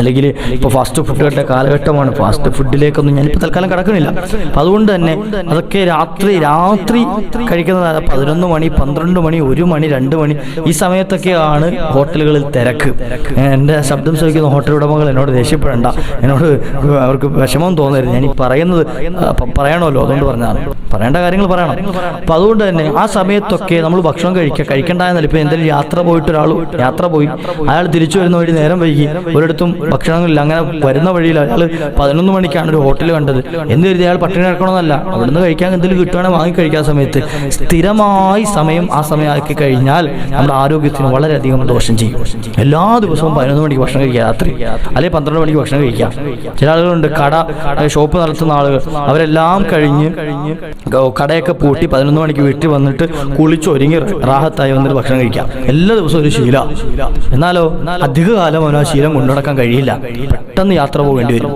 അല്ലെങ്കിൽ ഇപ്പോൾ ഫാസ്റ്റ് ഫുഡുകളുടെ കാലഘട്ടമാണ്. ഫാസ്റ്റ് ഫുഡിലേക്കൊന്നും ഞാനിപ്പോൾ തൽക്കാലം കിടക്കുന്നില്ല. അപ്പം അതുകൊണ്ട് തന്നെ അതൊക്കെ രാത്രി കഴിക്കുന്ന 11 മണി 12 മണി 1 മണി 2 മണി ഈ സമയത്തൊക്കെയാണ് ഹോട്ടലുകളിൽ തിരക്ക്. എൻ്റെ ശബ്ദം ശ്രമിക്കുന്ന ഹോട്ടൽ ഉടമകൾ എന്നോട് ദേഷ്യപ്പെടേണ്ട, എന്നോട് അവർക്ക് വിഷമം തോന്നരുത്. ഞാൻ ഈ പറയുന്നത് പറയണമല്ലോ, അതുകൊണ്ട് പറഞ്ഞതാണ്, പറയേണ്ട കാര്യങ്ങൾ പറയണം. അപ്പം അതുകൊണ്ട് തന്നെ ആ സമയത്തൊക്കെ നമ്മൾ ഭക്ഷണം കഴിക്കണ്ട എന്നല്ല. ഇപ്പോൾ എന്തെങ്കിലും യാത്ര പോയി അയാൾ തിരിച്ചു വരുന്ന വഴി നേരം വൈകി, ഒരിടത്തും ഭക്ഷണങ്ങളില്ല, അങ്ങനെ വരുന്ന വഴിയിൽ അയാൾ 11 മണിക്കാണ് ഒരു ഹോട്ടൽ കണ്ടത് എന്ന് കരുതി അയാൾ പട്ടിണി കിടക്കണമെന്നല്ല, അവിടുന്ന് കഴിക്കാൻ എന്തെങ്കിലും കിട്ടുകയാണെങ്കിൽ വാങ്ങി കഴിക്കാൻ സമയത്ത് സ്ഥിരമായി ആ സമയമാക്കി കഴിഞ്ഞാൽ നമ്മുടെ ആരോഗ്യത്തിന് വളരെയധികം ദോഷം ചെയ്യും. എല്ലാ ദിവസവും 11 മണിക്ക് ഭക്ഷണം കഴിക്കുക, രാത്രി അല്ലെങ്കിൽ 12 മണിക്ക് ഭക്ഷണം കഴിക്കുക. ചില ആളുകളുണ്ട്, ഷോപ്പ് നടത്തുന്ന ആളുകൾ, അവരെല്ലാം കഴിഞ്ഞ് കടയൊക്കെ പൂട്ടി 11 മണിക്ക് വീട്ടിൽ വന്നിട്ട് കുളിച്ചൊരുങ്ങി റാഹത്തായി വന്നിട്ട് ഭക്ഷണം കഴിക്കാം. എല്ലാ ദിവസവും ഒരു ശീല. എന്നാലോ അധികകാലം അവൻ ആ ശീലം കൊണ്ടുനടക്കാൻ കഴിയില്ല, പെട്ടെന്ന് യാത്ര പോകേണ്ടി വരും.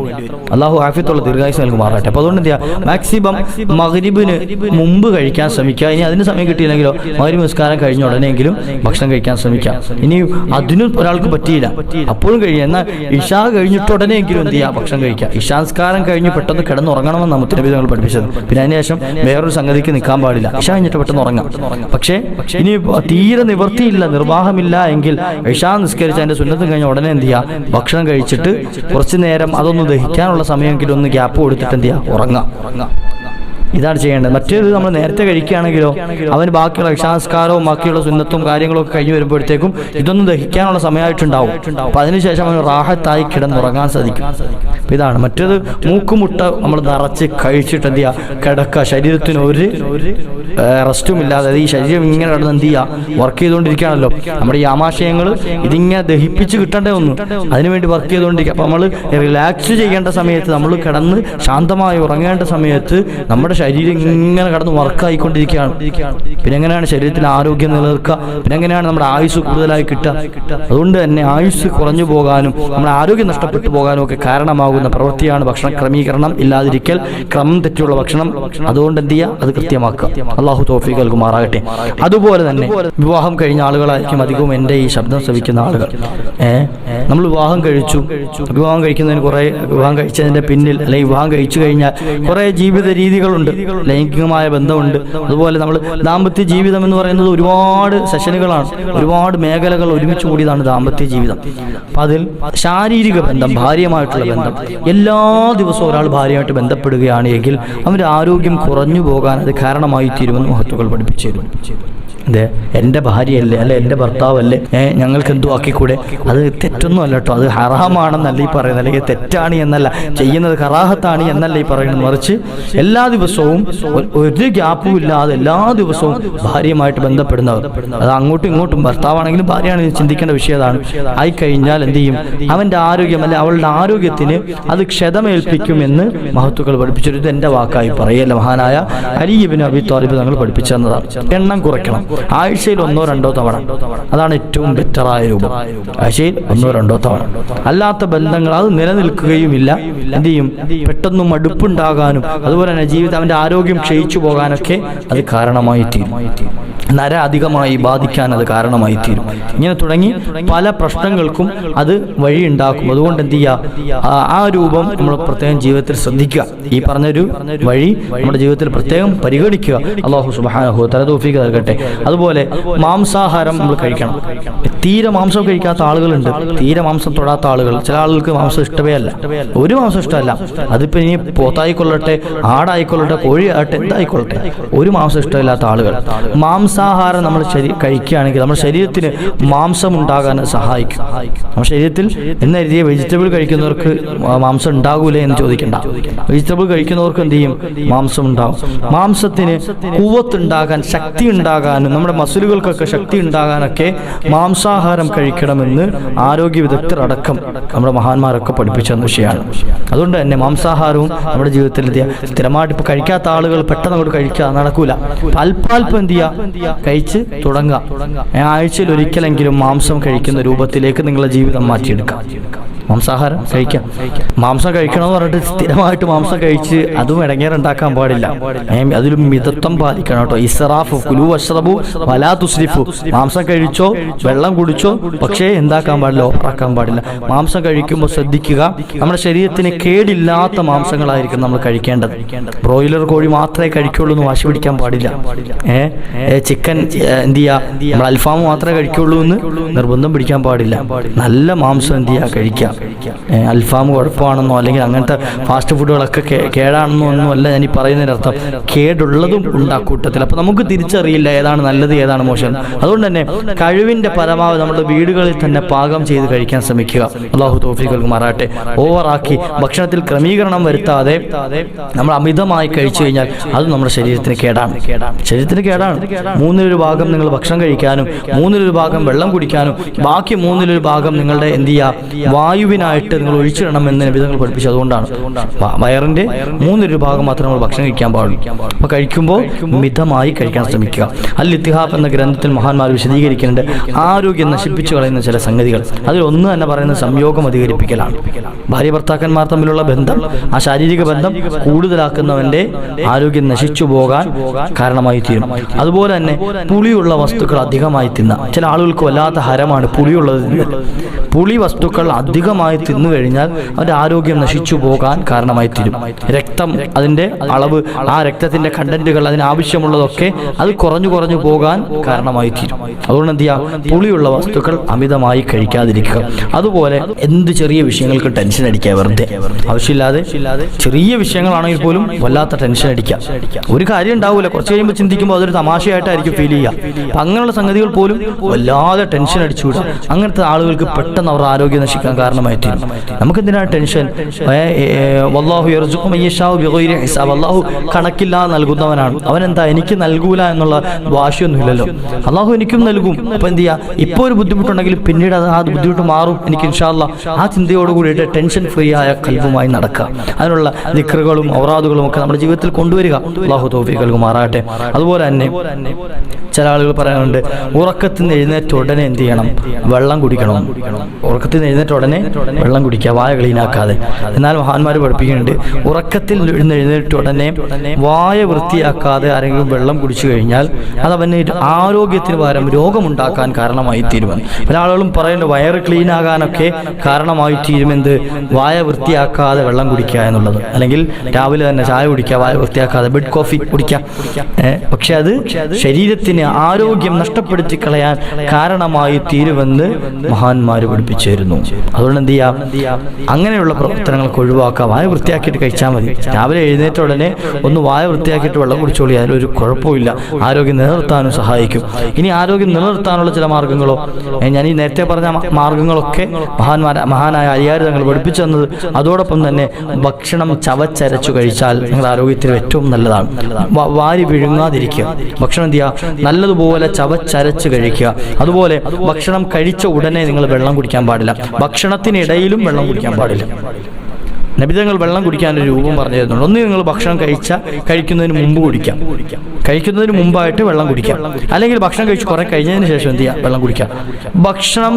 അള്ളാഹു ആഫിയത്തുള്ള ദീർഘായുസ്സ് നൽകുമാറാകട്ടെ. അപ്പോൾ അതുകൊണ്ട് എന്ത് ചെയ്യുക, മാക്സിമം മഗ്രിബിന് മുമ്പ് കഴിക്കാൻ ശ്രമിക്കുക. ഇനി അതിന് സമയം കിട്ടിയില്ലെങ്കിലോ മഗ്രിബ് നിസ്കാരം കഴിഞ്ഞ ഉടനെങ്കിലും ഭക്ഷണം കഴിക്കാൻ ശ്രമിക്കാം. ഇനി അതിനും ഒരാൾക്ക് പറ്റിയില്ല, അപ്പോഴും കഴിയുക. എന്നാൽ ഇഷാ കഴിഞ്ഞിട്ട് ഉടനെയെങ്കിലും എന്ത് ചെയ്യുക, ഭക്ഷണം കഴിക്കുക. ഇഷാസ്കാരം കഴിഞ്ഞ് പെട്ടെന്ന് കിടന്നുറങ്ങണമെന്ന് നമുക്ക് നബി തങ്ങൾ പഠിപ്പിച്ചത്. പിന്നെ അതിനുശേഷം വേറൊരു സംഗതിക്ക് നിൽക്കാൻ പാടില്ല, ഇഷാ കഴിഞ്ഞിട്ട് പെട്ടെന്ന് ഉറങ്ങാം. പക്ഷേ ഇനി തീരെ നിവൃത്തിയില്ല, നിർവാഹമില്ല എങ്കിൽ ഇഷാ നിസ്കരിച്ച് അതിൻ്റെ സുന്നത്തും കഴിഞ്ഞ ഉടനെ എന്ത് ചെയ്യുക, ഭക്ഷണം കഴിച്ചിട്ട് കുറച്ച് നേരം അതൊന്ന് ദഹിക്കാനുള്ള സമയമെങ്കിലും ഒന്ന് ഗ്യാപ്പ് കൊടുത്തിട്ട് എന്ത് ചെയ്യുക, ഉറങ്ങാം. ഇതാണ് ചെയ്യേണ്ടത്. മറ്റേത് നമ്മൾ നേരത്തെ കഴിക്കുകയാണെങ്കിലോ അവന് ബാക്കിയുള്ള ഇഷാസ്കാരവും ബാക്കിയുള്ള സുന്നത്തും കാര്യങ്ങളും ഒക്കെ കഴിഞ്ഞ് വരുമ്പോഴത്തേക്കും ഇതൊന്നും ദഹിക്കാനുള്ള സമയമായിട്ടുണ്ടാവും. അപ്പം അതിനുശേഷം അവന് റാഹത്തായി കിടന്നുറങ്ങാൻ സാധിക്കും. അപ്പം ഇതാണ്. മറ്റേത് മൂക്കുമുട്ട നമ്മൾ നിറച്ച് കഴിച്ചിട്ട് എന്ത് ചെയ്യുക, കിടക്കുക, ശരീരത്തിന് ഒരു റെസ്റ്റും ഇല്ലാതെ ഈ ശരീരം ഇങ്ങനെ കിടന്ന് എന്ത് ചെയ്യുക, വർക്ക് ചെയ്തുകൊണ്ടിരിക്കുകയാണല്ലോ. നമ്മുടെ ഈ ആമാശയങ്ങൾ ഇതിങ്ങനെ ദഹിപ്പിച്ച് കിട്ടേണ്ടേ ഒന്നും, അതിനുവേണ്ടി വർക്ക് ചെയ്തുകൊണ്ടിരിക്കുക. അപ്പം നമ്മൾ റിലാക്സ് ചെയ്യേണ്ട സമയത്ത്, നമ്മൾ കിടന്ന് ശാന്തമായി ഉറങ്ങേണ്ട സമയത്ത് നമ്മുടെ ശരീരം ഇങ്ങനെ കടന്ന് വർക്കായിക്കൊണ്ടിരിക്കുകയാണ്. പിന്നെ എങ്ങനെയാണ് ശരീരത്തിന് ആരോഗ്യം നിലനിൽക്കുക? പിന്നെ എങ്ങനെയാണ് നമ്മുടെ ആയുസ് കൂടുതലായി കിട്ടുക? അതുകൊണ്ട് തന്നെ ആയുസ് കുറഞ്ഞു പോകാനും നമ്മുടെ ആരോഗ്യം നഷ്ടപ്പെട്ടു പോകാനും ഒക്കെ കാരണമാകുന്ന പ്രവൃത്തിയാണ് ഭക്ഷണ ക്രമീകരണം ഇല്ലാതിരിക്കൽ, ക്രമം തെറ്റിയുള്ള ഭക്ഷണം. അതുകൊണ്ട് എന്ത് ചെയ്യുക, അത് കൃത്യമാക്കുക. അള്ളാഹു തൗഫീഖ് നൽകുമാറാകട്ടെ. അതുപോലെ തന്നെ വിവാഹം കഴിഞ്ഞ ആളുകളായിരിക്കും അധികവും എൻ്റെ ഈ ശബ്ദം ശ്രവിക്കുന്ന ആളുകൾ. നമ്മൾ വിവാഹം കഴിക്കുന്നതിന് കുറേ, വിവാഹം കഴിച്ചതിൻ്റെ പിന്നിൽ അല്ലെങ്കിൽ വിവാഹം കഴിച്ചു കഴിഞ്ഞാൽ കുറേ ജീവിത രീതികളുണ്ട്, ലൈംഗികമായ ബന്ധമുണ്ട്. അതുപോലെ നമ്മൾ ദാമ്പത്യ ജീവിതം എന്ന് പറയുന്നത് ഒരുപാട് സെഷനുകളാണ്, ഒരുപാട് മേഖലകൾ ഒരുമിച്ച് കൂടിയതാണ് ദാമ്പത്യ ജീവിതം. അപ്പം അതിൽ ശാരീരിക ബന്ധം, ഭാര്യയുമായിട്ടുള്ള ബന്ധം, എല്ലാ ദിവസവും ഒരാൾ ഭാര്യയുമായിട്ട് ബന്ധപ്പെടുകയാണ് എങ്കിൽ അവൻ്റെ ആരോഗ്യം കുറഞ്ഞു പോകാൻ അത് കാരണമായി തീരുമെന്ന് മഹത്തുക്കൾ പഠിപ്പിച്ചിരുന്നു. അതെ, എൻ്റെ ഭാര്യയല്ലേ, അല്ലെ എൻ്റെ ഭർത്താവല്ലേ, ഞങ്ങൾക്ക് എന്തോ ആക്കിക്കൂടെ? അത് തെറ്റൊന്നും അല്ല കേട്ടോ, അത് ഹറാമാണെന്നല്ല ഈ പറയുന്നത്, അല്ലെങ്കിൽ തെറ്റാണ് എന്നല്ല, ചെയ്യുന്നത് കറാഹത്താണ് എന്നല്ല ഈ പറയുന്നത്. മറിച്ച് എല്ലാ ദിവസവും ഒരു ഗ്യാപ്പും ഇല്ലാതെ എല്ലാ ദിവസവും ഭാര്യയുമായിട്ട് ബന്ധപ്പെടുന്നവർ, അത് അങ്ങോട്ടും ഇങ്ങോട്ടും ഭർത്താവാണെങ്കിലും ഭാര്യയാണെങ്കിലും ചിന്തിക്കേണ്ട വിഷയം അതാണ്. ആയിക്കഴിഞ്ഞാൽ എന്ത് ചെയ്യും? അവൻ്റെ ആരോഗ്യം അല്ലെ അവളുടെ ആരോഗ്യത്തിന് അത് ക്ഷതമേൽപ്പിക്കുമെന്ന് മഹത്തുക്കൾ പഠിപ്പിച്ചു. ഇത് എൻ്റെ വാക്കായി പറയല്ല, മഹാനായ അലി ഇബ്നു അബീ ത്വാലിബ് തങ്ങൾ പഠിപ്പിച്ചു തന്നതാണ്. എണ്ണം കുറയ്ക്കണം, ആഴ്ചയിൽ 1-2 തവണ, അതാണ് ഏറ്റവും ബെറ്ററായ രൂപം. ആഴ്ചയിൽ 1-2 തവണ. അല്ലാത്ത ബന്ധങ്ങൾ അത് നിലനിൽക്കുകയുമില്ല. എന്ത് ചെയ്യും? പെട്ടെന്ന് മടുപ്പുണ്ടാകാനും അതുപോലെ തന്നെ അവൻ്റെ ആരോഗ്യം ക്ഷയിച്ചു പോകാനൊക്കെ അത് കാരണമായി തീരും. നര അധികമായി ബാധിക്കാൻ അത് കാരണമായി തീരും. ഇങ്ങനെ തുടങ്ങി പല പ്രശ്നങ്ങൾക്കും അത് വഴിയുണ്ടാക്കും. അതുകൊണ്ട് എന്ത് ചെയ്യുക? ആ രൂപം നമ്മൾ പ്രത്യേകം ജീവിതത്തിൽ ശ്രദ്ധിക്കുക. ഈ പറഞ്ഞൊരു വഴി നമ്മുടെ ജീവിതത്തിൽ പ്രത്യേകം പരിഗണിക്കുക. അല്ലാഹു സുബ്ഹാനഹു വ തആല തൗഫീഖ് നൽകട്ടെ. അതുപോലെ മാംസാഹാരം നമ്മൾ കഴിക്കണം. തീരെ മാംസം കഴിക്കാത്ത ആളുകളുണ്ട്, തീരെ മാംസം തൊടാത്ത ആളുകൾ. ചില ആളുകൾക്ക് മാംസം ഇഷ്ടമേ അല്ല, ഒരു മാംസം ഇഷ്ടമല്ല. അതിപ്പോൾ ഇനി പോത്തായിക്കൊള്ളട്ടെ, ആടായിക്കൊള്ളട്ടെ, കോഴിയാട്ടെ, എന്തായിക്കൊള്ളട്ടെ, ഒരു മാംസം ഇഷ്ടമില്ലാത്ത ആളുകൾ. മാംസാഹാരം നമ്മൾ കഴിക്കുകയാണെങ്കിൽ നമ്മുടെ ശരീരത്തിന് മാംസം ഉണ്ടാകാൻ സഹായിക്കും. നമ്മുടെ ശരീരത്തിൽ എന്ന് കരുതിയ വെജിറ്റബിൾ കഴിക്കുന്നവർക്ക് മാംസം ഉണ്ടാകൂലേ എന്ന് ചോദിക്കണ്ട. വെജിറ്റബിൾ കഴിക്കുന്നവർക്ക് എന്ത് ചെയ്യും? മാംസം ഉണ്ടാകും. മാംസത്തിന് കൂവത്തുണ്ടാകാൻ, ശക്തി ഉണ്ടാകാനും നമ്മുടെ മസിലുകൾക്കൊക്കെ ശക്തി ഉണ്ടാകാനൊക്കെ മാംസാഹാരം കഴിക്കണമെന്ന് ആരോഗ്യ വിദഗ്ധർ അടക്കം നമ്മുടെ മഹാന്മാരൊക്കെ പഠിപ്പിച്ച വിഷയമാണ്. അതുകൊണ്ട് തന്നെ മാംസാഹാരവും നമ്മുടെ ജീവിതത്തിൽ സ്ഥിരമായിട്ട് ഇപ്പോൾ കഴിക്കാത്ത ആളുകൾ പെട്ടെന്ന് അങ്ങോട്ട് കഴിക്കുക നടക്കൂല. അല്പാൽപ്പം എന്ത് ചെയ്യുക? കഴിച്ച് തുടങ്ങുക. ആഴ്ചയിൽ ഒരിക്കലെങ്കിലും മാംസം കഴിക്കുന്ന രൂപത്തിലേക്ക് നിങ്ങളുടെ ജീവിതം മാറ്റിയെടുക്കാം. മാംസാഹാരം കഴിക്കാം. മാംസം കഴിക്കണമെന്ന് പറഞ്ഞിട്ട് സ്ഥിരമായിട്ട് മാംസം കഴിച്ച് അതും ഇടങ്ങേറുണ്ടാക്കാൻ പാടില്ല. അതിലും മിതത്വം പാലിക്കണം കേട്ടോ. ഇസ്റാഫ് കുലു വശ്റബു വലാ തുസ്രിഫു. മാംസം കഴിച്ചോ, വെള്ളം കുടിച്ചോ, പക്ഷേ എന്താക്കാൻ പാടില്ല? ഓവറാക്കാൻ പാടില്ല. മാംസം കഴിക്കുമ്പോൾ ശ്രദ്ധിക്കുക, നമ്മുടെ ശരീരത്തിന് കേടില്ലാത്ത മാംസങ്ങളായിരിക്കും നമ്മൾ കഴിക്കേണ്ടത്. ബ്രോയിലർ കോഴി മാത്രമേ കഴിക്കുള്ളൂ എന്ന് വാശി പിടിക്കാൻ പാടില്ല. ചിക്കൻ എന്ത് ചെയ്യുക? നമ്മൾ അൽഫാം മാത്രമേ കഴിക്കുള്ളൂ എന്ന് നിർബന്ധം പിടിക്കാൻ പാടില്ല. നല്ല മാംസം എന്ത് ചെയ്യുക? കഴിക്കാം. അൽഫാം കുഴപ്പമാണെന്നോ അല്ലെങ്കിൽ അങ്ങനത്തെ ഫാസ്റ്റ് ഫുഡുകളൊക്കെ കേടാണെന്നോ ഒന്നും അല്ല ഞാൻ ഈ പറയുന്നതിൻ്റെ അർത്ഥം. കേടുള്ളതും ഉണ്ടാക്കൂട്ടത്തിൽ. അപ്പോൾ നമുക്ക് തിരിച്ചറിയില്ല ഏതാണ് നല്ലത് ഏതാണ് മോശം. അതുകൊണ്ട് തന്നെ കഴിവിൻ്റെ പരമാവധി നമ്മുടെ വീടുകളിൽ തന്നെ പാകം ചെയ്ത് കഴിക്കാൻ ശ്രമിക്കുക. അല്ലാഹു തൗഫീഖ് നൽകുമാറാകട്ടെ. ഓവറാക്കി ഭക്ഷണത്തിൽ ക്രമീകരണം വരുത്താതെ നമ്മൾ അമിതമായി കഴിച്ചു കഴിഞ്ഞാൽ അത് നമ്മുടെ ശരീരത്തിന് കേടാണ്. ശരീരത്തിന് കേടാണ്. 1/3 ഭാഗം നിങ്ങൾ ഭക്ഷണം കഴിക്കാനും 1/3 ഭാഗം വെള്ളം കുടിക്കാനും ബാക്കി 1/3 ഭാഗം നിങ്ങളുടെ എന്ത് ചെയ്യുക? വായുവിനായിട്ട് നിങ്ങൾ ഒഴിച്ചിടണമെന്ന് നബിതങ്ങൾ പഠിപ്പിച്ചു. അതുകൊണ്ടാണ് വയറിന്റെ 1/3 ഭാഗം മാത്രം നമ്മൾ ഭക്ഷണം കഴിക്കാൻ പാടുള്ളൂ. അപ്പോൾ കഴിക്കുമ്പോൾ മിതമായി കഴിക്കാൻ ശ്രമിക്കുക. അൽ ഇത്തിഹാഫ് എന്ന ഗ്രന്ഥത്തിൽ മഹാന്മാർ വിശദീകരിക്കുന്നുണ്ട് ആരോഗ്യം നശിപ്പിച്ചു കളയുന്ന ചില സംഗതികൾ. അതിൽ ഒന്ന് തന്നെ പറയുന്നത് സംയോഗം അധികരിപ്പിക്കലാണ്. ഭാര്യ ഭർത്താക്കന്മാർ തമ്മിലുള്ള ബന്ധം, ആ ശാരീരിക ബന്ധം കൂടുതലാക്കുന്നവന്റെ ആരോഗ്യം നശിച്ചു പോകാൻ കാരണമായി തീരും. അതുപോലെ തന്നെ പുളിയുള്ള വസ്തുക്കൾ അധികമായി തിന്നാം. ചില ആളുകൾക്ക് വല്ലാത്ത ഹരമാണ് പുളിയുള്ളത്. പുളി വസ്തുക്കൾ അധികമായി തിന്നു കഴിഞ്ഞാൽ അവൻ്റെ ആരോഗ്യം നശിച്ചു പോകാൻ കാരണമായി തീരും. രക്തം, അതിൻ്റെ അളവ്, ആ രക്തത്തിൻ്റെ കണ്ടന്റുകൾ, അതിനാവശ്യമുള്ളതൊക്കെ അത് കുറഞ്ഞു പോകാൻ കാരണമായി തീരും. അതുകൊണ്ട് എന്ത് ചെയ്യുക? പുളിയുള്ള വസ്തുക്കൾ അമിതമായി കഴിക്കാതിരിക്കുക. അതുപോലെ എന്ത് ചെറിയ വിഷയങ്ങൾക്ക് ടെൻഷൻ അടിക്കുക, വെറുതെ ആവശ്യമില്ലാതെ ചെറിയ വിഷയങ്ങളാണെങ്കിൽ പോലും വല്ലാത്ത ടെൻഷൻ അടിക്കുക. ഒരു കാര്യം ഉണ്ടാവില്ല, കുറച്ച് കഴിയുമ്പോൾ ചിന്തിക്കുമ്പോൾ അതൊരു തമാശയായിട്ടായിരിക്കും ഫീൽ ചെയ്യുക. അപ്പം അങ്ങനെയുള്ള സംഗതികൾ പോലും വല്ലാതെ ടെൻഷൻ അടിച്ചുവിടുക. അങ്ങനത്തെ ആളുകൾക്ക് പെട്ടെന്ന് അവർ ആരോഗ്യം നശിക്കാൻ കാരണമായി തീരും. നമുക്കെന്തിനാണ് ടെൻഷൻ? വല്ലാഹു യർസുഖു മൻ യശാഉ ബിഗൈരി ഹിസാബ്. അല്ലാഹു കണക്കില്ലാതെ നൽകുന്നവനാണ്. അവനെന്താ എനിക്ക് നൽകൂല എന്നുള്ള വാശിയൊന്നുമില്ലല്ലോ. അല്ലാഹു എനിക്കും നൽകും. അപ്പോൾ എന്ത് ചെയ്യുക? ഇപ്പോൾ ഒരു ബുദ്ധിമുട്ടുണ്ടെങ്കിൽ പിന്നീട് ആ ബുദ്ധിമുട്ട് മാറും എനിക്ക് ഇൻഷാ അല്ലാഹ്. ആ ചിന്തയോട് കൂടിയിട്ട് ടെൻഷൻ ഫ്രീ ആയ ഖൽബുമായി നടക്കുക. അതിനുള്ള ദിക്റുകളും ഔറാദുകളും ഒക്കെ നമ്മുടെ ജീവിതത്തിൽ കൊണ്ടുവരിക. അല്ലാഹു തൗഫീഖ് നൽകുമാറാകട്ടെ. അതുപോലെ തന്നെ ചില ആളുകൾ പറയാറുണ്ട് ഉറക്കത്തിൽ നിന്ന് എഴുന്നേറ്റ ഉടനെ എന്ത് ചെയ്യണം? വെള്ളം കുടിക്കണം. ഉറക്കത്തിൽ നിന്ന് എഴുന്നേറ്റ ഉടനെ വെള്ളം കുടിക്കുക, വായ ക്ലീനാക്കാതെ. എന്നാൽ മഹാന്മാർ പഠിപ്പിക്കുന്നുണ്ട് ഉറക്കത്തിൽ എഴുന്നേറ്റ ഉടനെ വായ വൃത്തിയാക്കാതെ ആരെങ്കിലും വെള്ളം കുടിച്ചു കഴിഞ്ഞാൽ അത് അവന് ആരോഗ്യത്തിന് പകരം രോഗമുണ്ടാക്കാൻ കാരണമായി തീരുമെന്ന്. പല ആളുകളും പറയുന്നുണ്ട് വയറ് ക്ലീൻ ആകാനൊക്കെ കാരണമായി തീരുമെന്ത്? വായ വൃത്തിയാക്കാതെ വെള്ളം കുടിക്കുക എന്നുള്ളത്. അല്ലെങ്കിൽ രാവിലെ തന്നെ ചായ കുടിക്കുക, വായ വൃത്തിയാക്കാതെ ബെഡ് കോഫി കുടിക്കുക. പക്ഷെ അത് ശരീരത്തിന് ആരോഗ്യം നഷ്ടപ്പെടുത്തി കളയാൻ കാരണമായി തീരുമെന്ന് മഹാന്മാർ പഠിപ്പിച്ചിരുന്നു. അതുകൊണ്ട് അതുകൊണ്ട് എന്ത് ചെയ്യാം, അങ്ങനെയുള്ള പ്രവർത്തനങ്ങൾക്ക് ഒഴിവാക്കാം. വായ വൃത്തിയാക്കിയിട്ട് കഴിച്ചാൽ മതി. രാവിലെ എഴുന്നേറ്റ ഉടനെ ഒന്ന് വായ വൃത്തിയാക്കിയിട്ട് വെള്ളം കുടിച്ചോളി, അതിലൊരു കുഴപ്പമില്ല. ആരോഗ്യം നിലനിർത്താനും സഹായിക്കും. ഇനി ആരോഗ്യം നിലനിർത്താനുള്ള ചില മാർഗ്ഗങ്ങളോ, ഞാൻ ഈ നേരത്തെ പറഞ്ഞ മാർഗ്ഗങ്ങളൊക്കെ മഹാനായ അലിയാർ തങ്ങൾ പഠിപ്പിച്ചു തന്നത്. അതോടൊപ്പം തന്നെ ഭക്ഷണം ചവച്ചരച്ചു കഴിച്ചാൽ നിങ്ങളുടെ ആരോഗ്യത്തിന് ഏറ്റവും നല്ലതാണ്. വാരി വിഴുങ്ങാതിരിക്കുക. ഭക്ഷണം എന്ത് ചെയ്യുക, നല്ലതുപോലെ ചവച്ചരച്ച് കഴിക്കുക. അതുപോലെ ഭക്ഷണം കഴിച്ച ഉടനെ നിങ്ങൾ വെള്ളം കുടിക്കാൻ പാടില്ല. ഭക്ഷണത്തിനിടയിലും വെള്ളം കുടിക്കാൻ പാടില്ല. നബിതങ്ങൾ വെള്ളം കുടിക്കാനൊരു രൂപം പറഞ്ഞു തരുന്നുണ്ട്. ഒന്ന്, നിങ്ങൾ ഭക്ഷണം കഴിക്കുന്നതിന് മുമ്പ് കുടിക്കാം. കഴിക്കുന്നതിന് മുമ്പായിട്ട് വെള്ളം കുടിക്കാം. അല്ലെങ്കിൽ ഭക്ഷണം കഴിച്ച് കുറെ കഴിഞ്ഞതിന് ശേഷം എന്ത് ചെയ്യുക, വെള്ളം കുടിക്കാം. ഭക്ഷണം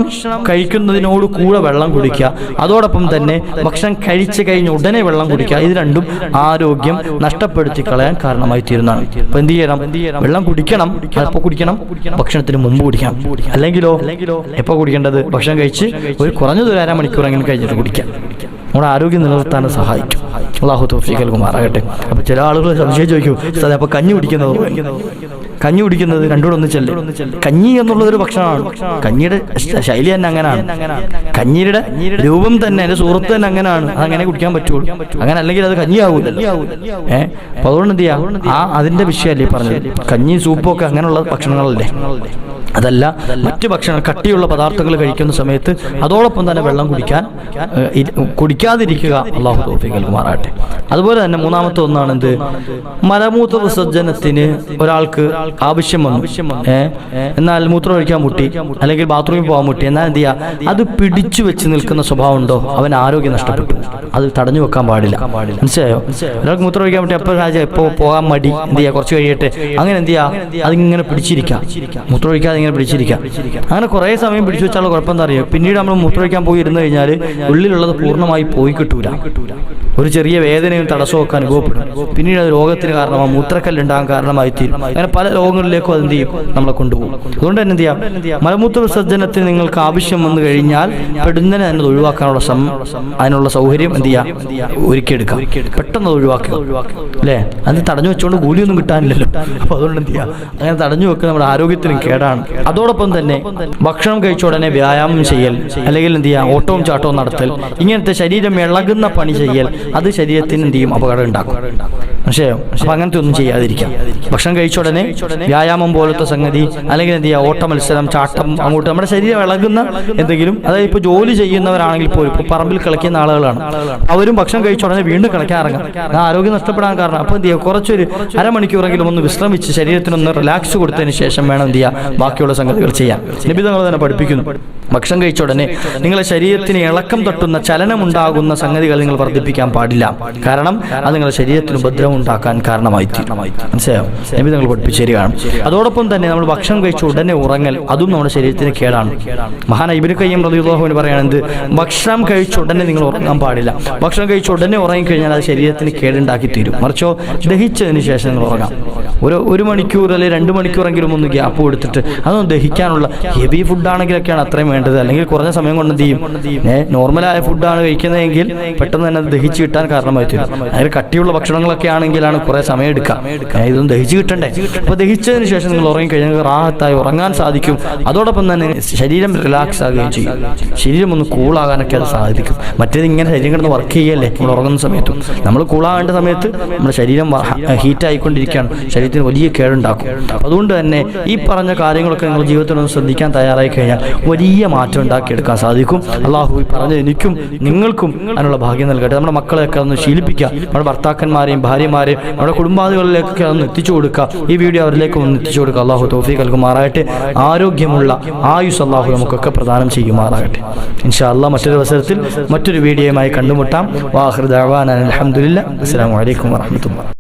കഴിക്കുന്നതിനോട് കൂടെ വെള്ളം കുടിക്കുക. അതോടൊപ്പം തന്നെ ഭക്ഷണം കഴിച്ച് കഴിഞ്ഞ് ഉടനെ വെള്ളം കുടിക്കുക. ഇത് രണ്ടും ആരോഗ്യം നഷ്ടപ്പെടുത്തി കളയാൻ കാരണമായി തീരുന്നതാണ്. അപ്പൊ എന്ത് ചെയ്യണം, വെള്ളം കുടിക്കണം. എപ്പോൾ കുടിക്കണം, ഭക്ഷണത്തിന് മുമ്പ് കുടിക്കാം. അല്ലെങ്കിലോ എപ്പോൾ കുടിക്കേണ്ടത്, ഭക്ഷണം കഴിച്ച് ഒരു കുറഞ്ഞത് ഒരു അരമണിക്കൂറെങ്കിലും കഴിഞ്ഞിട്ട് കുടിക്കാം. നമ്മുടെ ആരോഗ്യം നിലനിർത്താൻ സഹായിക്കും. അല്ലാഹു തൗഫീഖ് നൽകുമാറാകട്ടെ. അപ്പോൾ ചില ആളുകൾ സംശയം ചോദിക്കും, അപ്പോൾ കഞ്ഞി കുടിക്കുന്നത് രണ്ടുകൂടെ ഒന്നിച്ചല്ലേ? കഞ്ഞി എന്നുള്ളതൊരു ഭക്ഷണമാണ്. കഞ്ഞിയുടെ ശൈലി തന്നെ അങ്ങനെയാണ്. കഞ്ഞിയുടെ രൂപം തന്നെ, അതിന്റെ സുഹൃത്ത് തന്നെ അങ്ങനെയാണ്. അതങ്ങനെ കുടിക്കാൻ പറ്റുള്ളൂ. അങ്ങനെ അല്ലെങ്കിൽ അത് കഞ്ഞിയാവൂലല്ലോ. അപ്പൊ അതുകൊണ്ട് എന്ത് ചെയ്യാം, അതിന്റെ വിഷയമല്ലേ പറഞ്ഞത്. കഞ്ഞി സൂപ്പൊക്കെ അങ്ങനെയുള്ള ഭക്ഷണങ്ങളല്ലേ. അതല്ല, മറ്റ് ഭക്ഷണം കട്ടിയുള്ള പദാർത്ഥങ്ങൾ കഴിക്കുന്ന സമയത്ത് അതോടൊപ്പം തന്നെ വെള്ളം കുടിക്കാതിരിക്കുക. അല്ലാഹു തൗഫീഖ് നൽകുമാറാകട്ടെ. അതുപോലെ തന്നെ മൂന്നാമത്തെ ഒന്നാണ് എന്ത്, മലമൂത്ര വിസർജനത്തിന് ഒരാൾക്ക് ആവശ്യം വന്നു, എന്നാൽ മൂത്രം ഒഴിക്കാൻ മുട്ടി, അല്ലെങ്കിൽ ബാത്റൂമിൽ പോകാൻ മുട്ടി. എന്നാൽ എന്ത് ചെയ്യുക, അത് പിടിച്ചു വെച്ച് നിൽക്കുന്ന സ്വഭാവം ഉണ്ടോ, അവൻ ആരോഗ്യം നഷ്ടപ്പെട്ടു. അത് തടഞ്ഞു വെക്കാൻ പാടില്ല. മനസ്സിലായോ? ഒരാൾക്ക് മൂത്രം ഒഴിക്കാൻ മുട്ടി, എപ്പോൾ പോകാൻ മടി, എന്ത് ചെയ്യുക, കുറച്ച് കഴിയട്ടെ, അങ്ങനെ എന്ത് ചെയ്യുക, അതിങ്ങനെ പിടിച്ചിരിക്കാം. മൂത്രം ഒഴിക്കാതെ ഇങ്ങനെ പിടിച്ചിരിക്കാം. അങ്ങനെ കുറേ സമയം പിടിച്ചു വെച്ചാൽ കുഴപ്പം എന്താ അറിയുക, പിന്നീട് നമ്മൾ മൂത്രമൊഴിക്കാൻ പോയി ഇരുന്ന് കഴിഞ്ഞാൽ ഉള്ളിലുള്ളത് പൂർണ്ണമായി പോയി കിട്ടൂല. ഒരു ചെറിയ വേദനയും തടസ്സമൊക്കെ അനുഭവപ്പെടും. പിന്നീട് അത് രോഗത്തിന് കാരണമാകും, മൂത്രക്കല്ലുണ്ടാകാൻ കാരണമായി തീരും. അങ്ങനെ പല രോഗങ്ങളിലേക്കും അത് എന്ത് ചെയ്യും, നമ്മളെ കൊണ്ടുപോകും. അതുകൊണ്ട് തന്നെ എന്ത് ചെയ്യാം, മലമൂത്ര വിസർജനത്തിന് നിങ്ങൾക്ക് ആവശ്യം വന്നു കഴിഞ്ഞാൽ പെടുന്നതിനെ തന്നെ അതിനുള്ള സൗകര്യം എന്ത് ചെയ്യാം, ഒരുക്കിയെടുക്കാം. പെട്ടെന്ന് ഒഴിവാക്കുക അല്ലേ. അത് തടഞ്ഞു വെച്ചുകൊണ്ട് കൂലിയൊന്നും കിട്ടാനില്ലല്ലോ. അപ്പൊ അതുകൊണ്ട് എന്ത് ചെയ്യാം, അങ്ങനെ തടഞ്ഞു വെക്കുക നമ്മുടെ ആരോഗ്യത്തിനും കേടാണ്. അതോടൊപ്പം തന്നെ ഭക്ഷണം കഴിച്ച ഉടനെ വ്യായാമം ചെയ്യൽ, അല്ലെങ്കിൽ എന്ത് ചെയ്യുക, ഓട്ടവും ചാട്ടവും നടത്തൽ, ഇങ്ങനത്തെ ശരീരം ഇളകുന്ന പണി ചെയ്യൽ, അത് ശരീരത്തിന് എന്ത് ചെയ്യും, അപകടം ഉണ്ടാക്കും. മനസ്സിലായോ? അപ്പൊ അങ്ങനത്തെ ഒന്നും ചെയ്യാതിരിക്കാം. ഭക്ഷണം കഴിച്ച ഉടനെ വ്യായാമം പോലത്തെ സംഗതി, അല്ലെങ്കിൽ എന്ത് ചെയ്യുക, ഓട്ട മത്സരം, ചാട്ടം, അങ്ങോട്ട് നമ്മുടെ ശരീരം ഇളകുന്ന എന്തെങ്കിലും, അതായത് ഇപ്പോൾ ജോലി ചെയ്യുന്നവരാണെങ്കിൽ പോലും, ഇപ്പോൾ പറമ്പിൽ കളിക്കുന്ന ആളുകളാണ്, അവരും ഭക്ഷണം കഴിച്ച ഉടനെ വീണ്ടും കളിക്കാൻ ഇറങ്ങാം. ആരോഗ്യം നഷ്ടപ്പെടാൻ കാരണം. അപ്പോൾ എന്ത് ചെയ്യുക, കുറച്ചൊരു അരമണിക്കൂറെങ്കിലും ഒന്ന് വിശ്രമിച്ച് ശരീരത്തിനൊന്ന് റിലാക്സ് കൊടുത്തതിന് ശേഷം വേണം എന്ത് ചെയ്യുക, ബാക്കിയുള്ള സംഗതികൾ ചെയ്യാൻ. നബി തങ്ങൾ തന്നെ പഠിപ്പിക്കുന്നു, ഭക്ഷണം കഴിച്ച ഉടനെ നിങ്ങളുടെ ശരീരത്തിന് ഇളക്കം തട്ടുന്ന ചലനമുണ്ടാകുന്ന സംഗതികൾ നിങ്ങൾ വർദ്ധിപ്പിക്കാൻ പാടില്ല. കാരണം അത് നിങ്ങളുടെ ശരീരത്തിന് ഉപദ്രവം ഉണ്ടാക്കാൻ കാരണമായി തീരും. മനസ്സിലായോ? നബി തങ്ങൾ പഠിപ്പിച്ചു തരികയാണ്. അതോടൊപ്പം തന്നെ നമ്മൾ ഭക്ഷണം കഴിച്ച ഉടനെ ഉറങ്ങൽ, അതും നമ്മുടെ ശരീരത്തിന് കേടാണ്. മഹാനായ ഇബ്നു ഖയ്യിം റളിയല്ലാഹു അൻഹു പറയുന്നത്, ഭക്ഷണം കഴിച്ച ഉടനെ നിങ്ങൾ ഉറങ്ങാൻ പാടില്ല. ഭക്ഷണം കഴിച്ച ഉടനെ ഉറങ്ങിക്കഴിഞ്ഞാൽ അത് ശരീരത്തിന് കേടുണ്ടാക്കി തീരും. മറിച്ചോ ദഹിച്ചതിന് ശേഷം നിങ്ങൾ ഉറങ്ങാം. ഒരു മണിക്കൂർ അല്ലെങ്കിൽ 2 മണിക്കൂറെങ്കിലും ഒന്ന് ഗ്യാപ്പ് കൊടുത്തിട്ട് അതൊന്ന് ദഹിക്കാനുള്ള, ഹെവി ഫുഡാണെങ്കിലൊക്കെയാണ് അത്രയും വേണ്ടത്. അല്ലെങ്കിൽ കുറഞ്ഞ സമയം കൊണ്ട് എന്ത് ചെയ്യും, നോർമലായ ഫുഡാണ് കഴിക്കുന്നതെങ്കിൽ പെട്ടെന്ന് തന്നെ ദഹിച്ച് കിട്ടാൻ കാരണമായി തീരും. അതിൽ കട്ടിയുള്ള ഭക്ഷണങ്ങളൊക്കെ ആണെങ്കിലാണ് കുറേ സമയം എടുക്കുക. ഇതൊന്നും ദഹിച്ച് കിട്ടണ്ടേ. അപ്പോൾ ദഹിച്ചതിന് ശേഷം നിങ്ങൾ ഉറങ്ങിക്കഴിഞ്ഞാൽ റാഹത്തായി ഉറങ്ങാൻ സാധിക്കും. അതോടൊപ്പം തന്നെ ശരീരം റിലാക്സ് ആകുകയും ചെയ്യും. ശരീരം ഒന്ന് കൂളാകാനൊക്കെ അത് സാധിക്കും. മറ്റേത് ഇങ്ങനെ ശരീരം കിടന്ന് വർക്ക് ചെയ്യല്ലേ നമ്മൾ ഉറങ്ങുന്ന സമയത്തും. നമ്മൾ കൂളാകേണ്ട സമയത്ത് നമ്മുടെ ശരീരം ഹീറ്റ് ആയിക്കൊണ്ടിരിക്കുകയാണ്, ശരീരത്തിന് വലിയ കേടുണ്ടാക്കും. അതുകൊണ്ട് തന്നെ ഈ പറഞ്ഞ കാര്യങ്ങളൊക്കെ നിങ്ങൾ ജീവിതത്തിലൊന്ന് ശ്രദ്ധിക്കാൻ തയ്യാറായി കഴിഞ്ഞാൽ വലിയ മാറ്റം ഉണ്ടാക്കിയെടുക്കാൻ സാധിക്കും. അള്ളാഹു പറഞ്ഞ എനിക്കും നിങ്ങൾക്കും അതിനുള്ള ഭാഗ്യം നൽകട്ടെ. നമ്മുടെ മക്കളെയൊക്കെ ഒന്ന് ശീലിപ്പിക്കുക, നമ്മുടെ ഭർത്താക്കന്മാരെയും ഭാര്യമാരെയും നമ്മുടെ കുടുംബാദികളിലേക്കൊക്കെ ഒന്ന് എത്തിച്ചു കൊടുക്കുക. ഈ വീഡിയോ അവരിലേക്ക് ഒന്ന് എത്തിച്ചു കൊടുക്കുക. അള്ളാഹു തൗഫീഖ് നൽകുമാറാകട്ടെ. ആരോഗ്യമുള്ള ആയുസ് അള്ളാഹു നമുക്കൊക്കെ പ്രദാനം ചെയ്യുമാറാകട്ടെ. ഇൻഷാ അല്ലാഹ് മറ്റൊരു അവസരത്തിൽ മറ്റൊരു വീഡിയോയുമായി കണ്ടുമുട്ടാം. വാഖിറു ദഅവാനാ അൽഹംദുലില്ലാഹി. അസ്സലാമു അലൈക്കും വറഹ്മത്തുള്ളാഹി.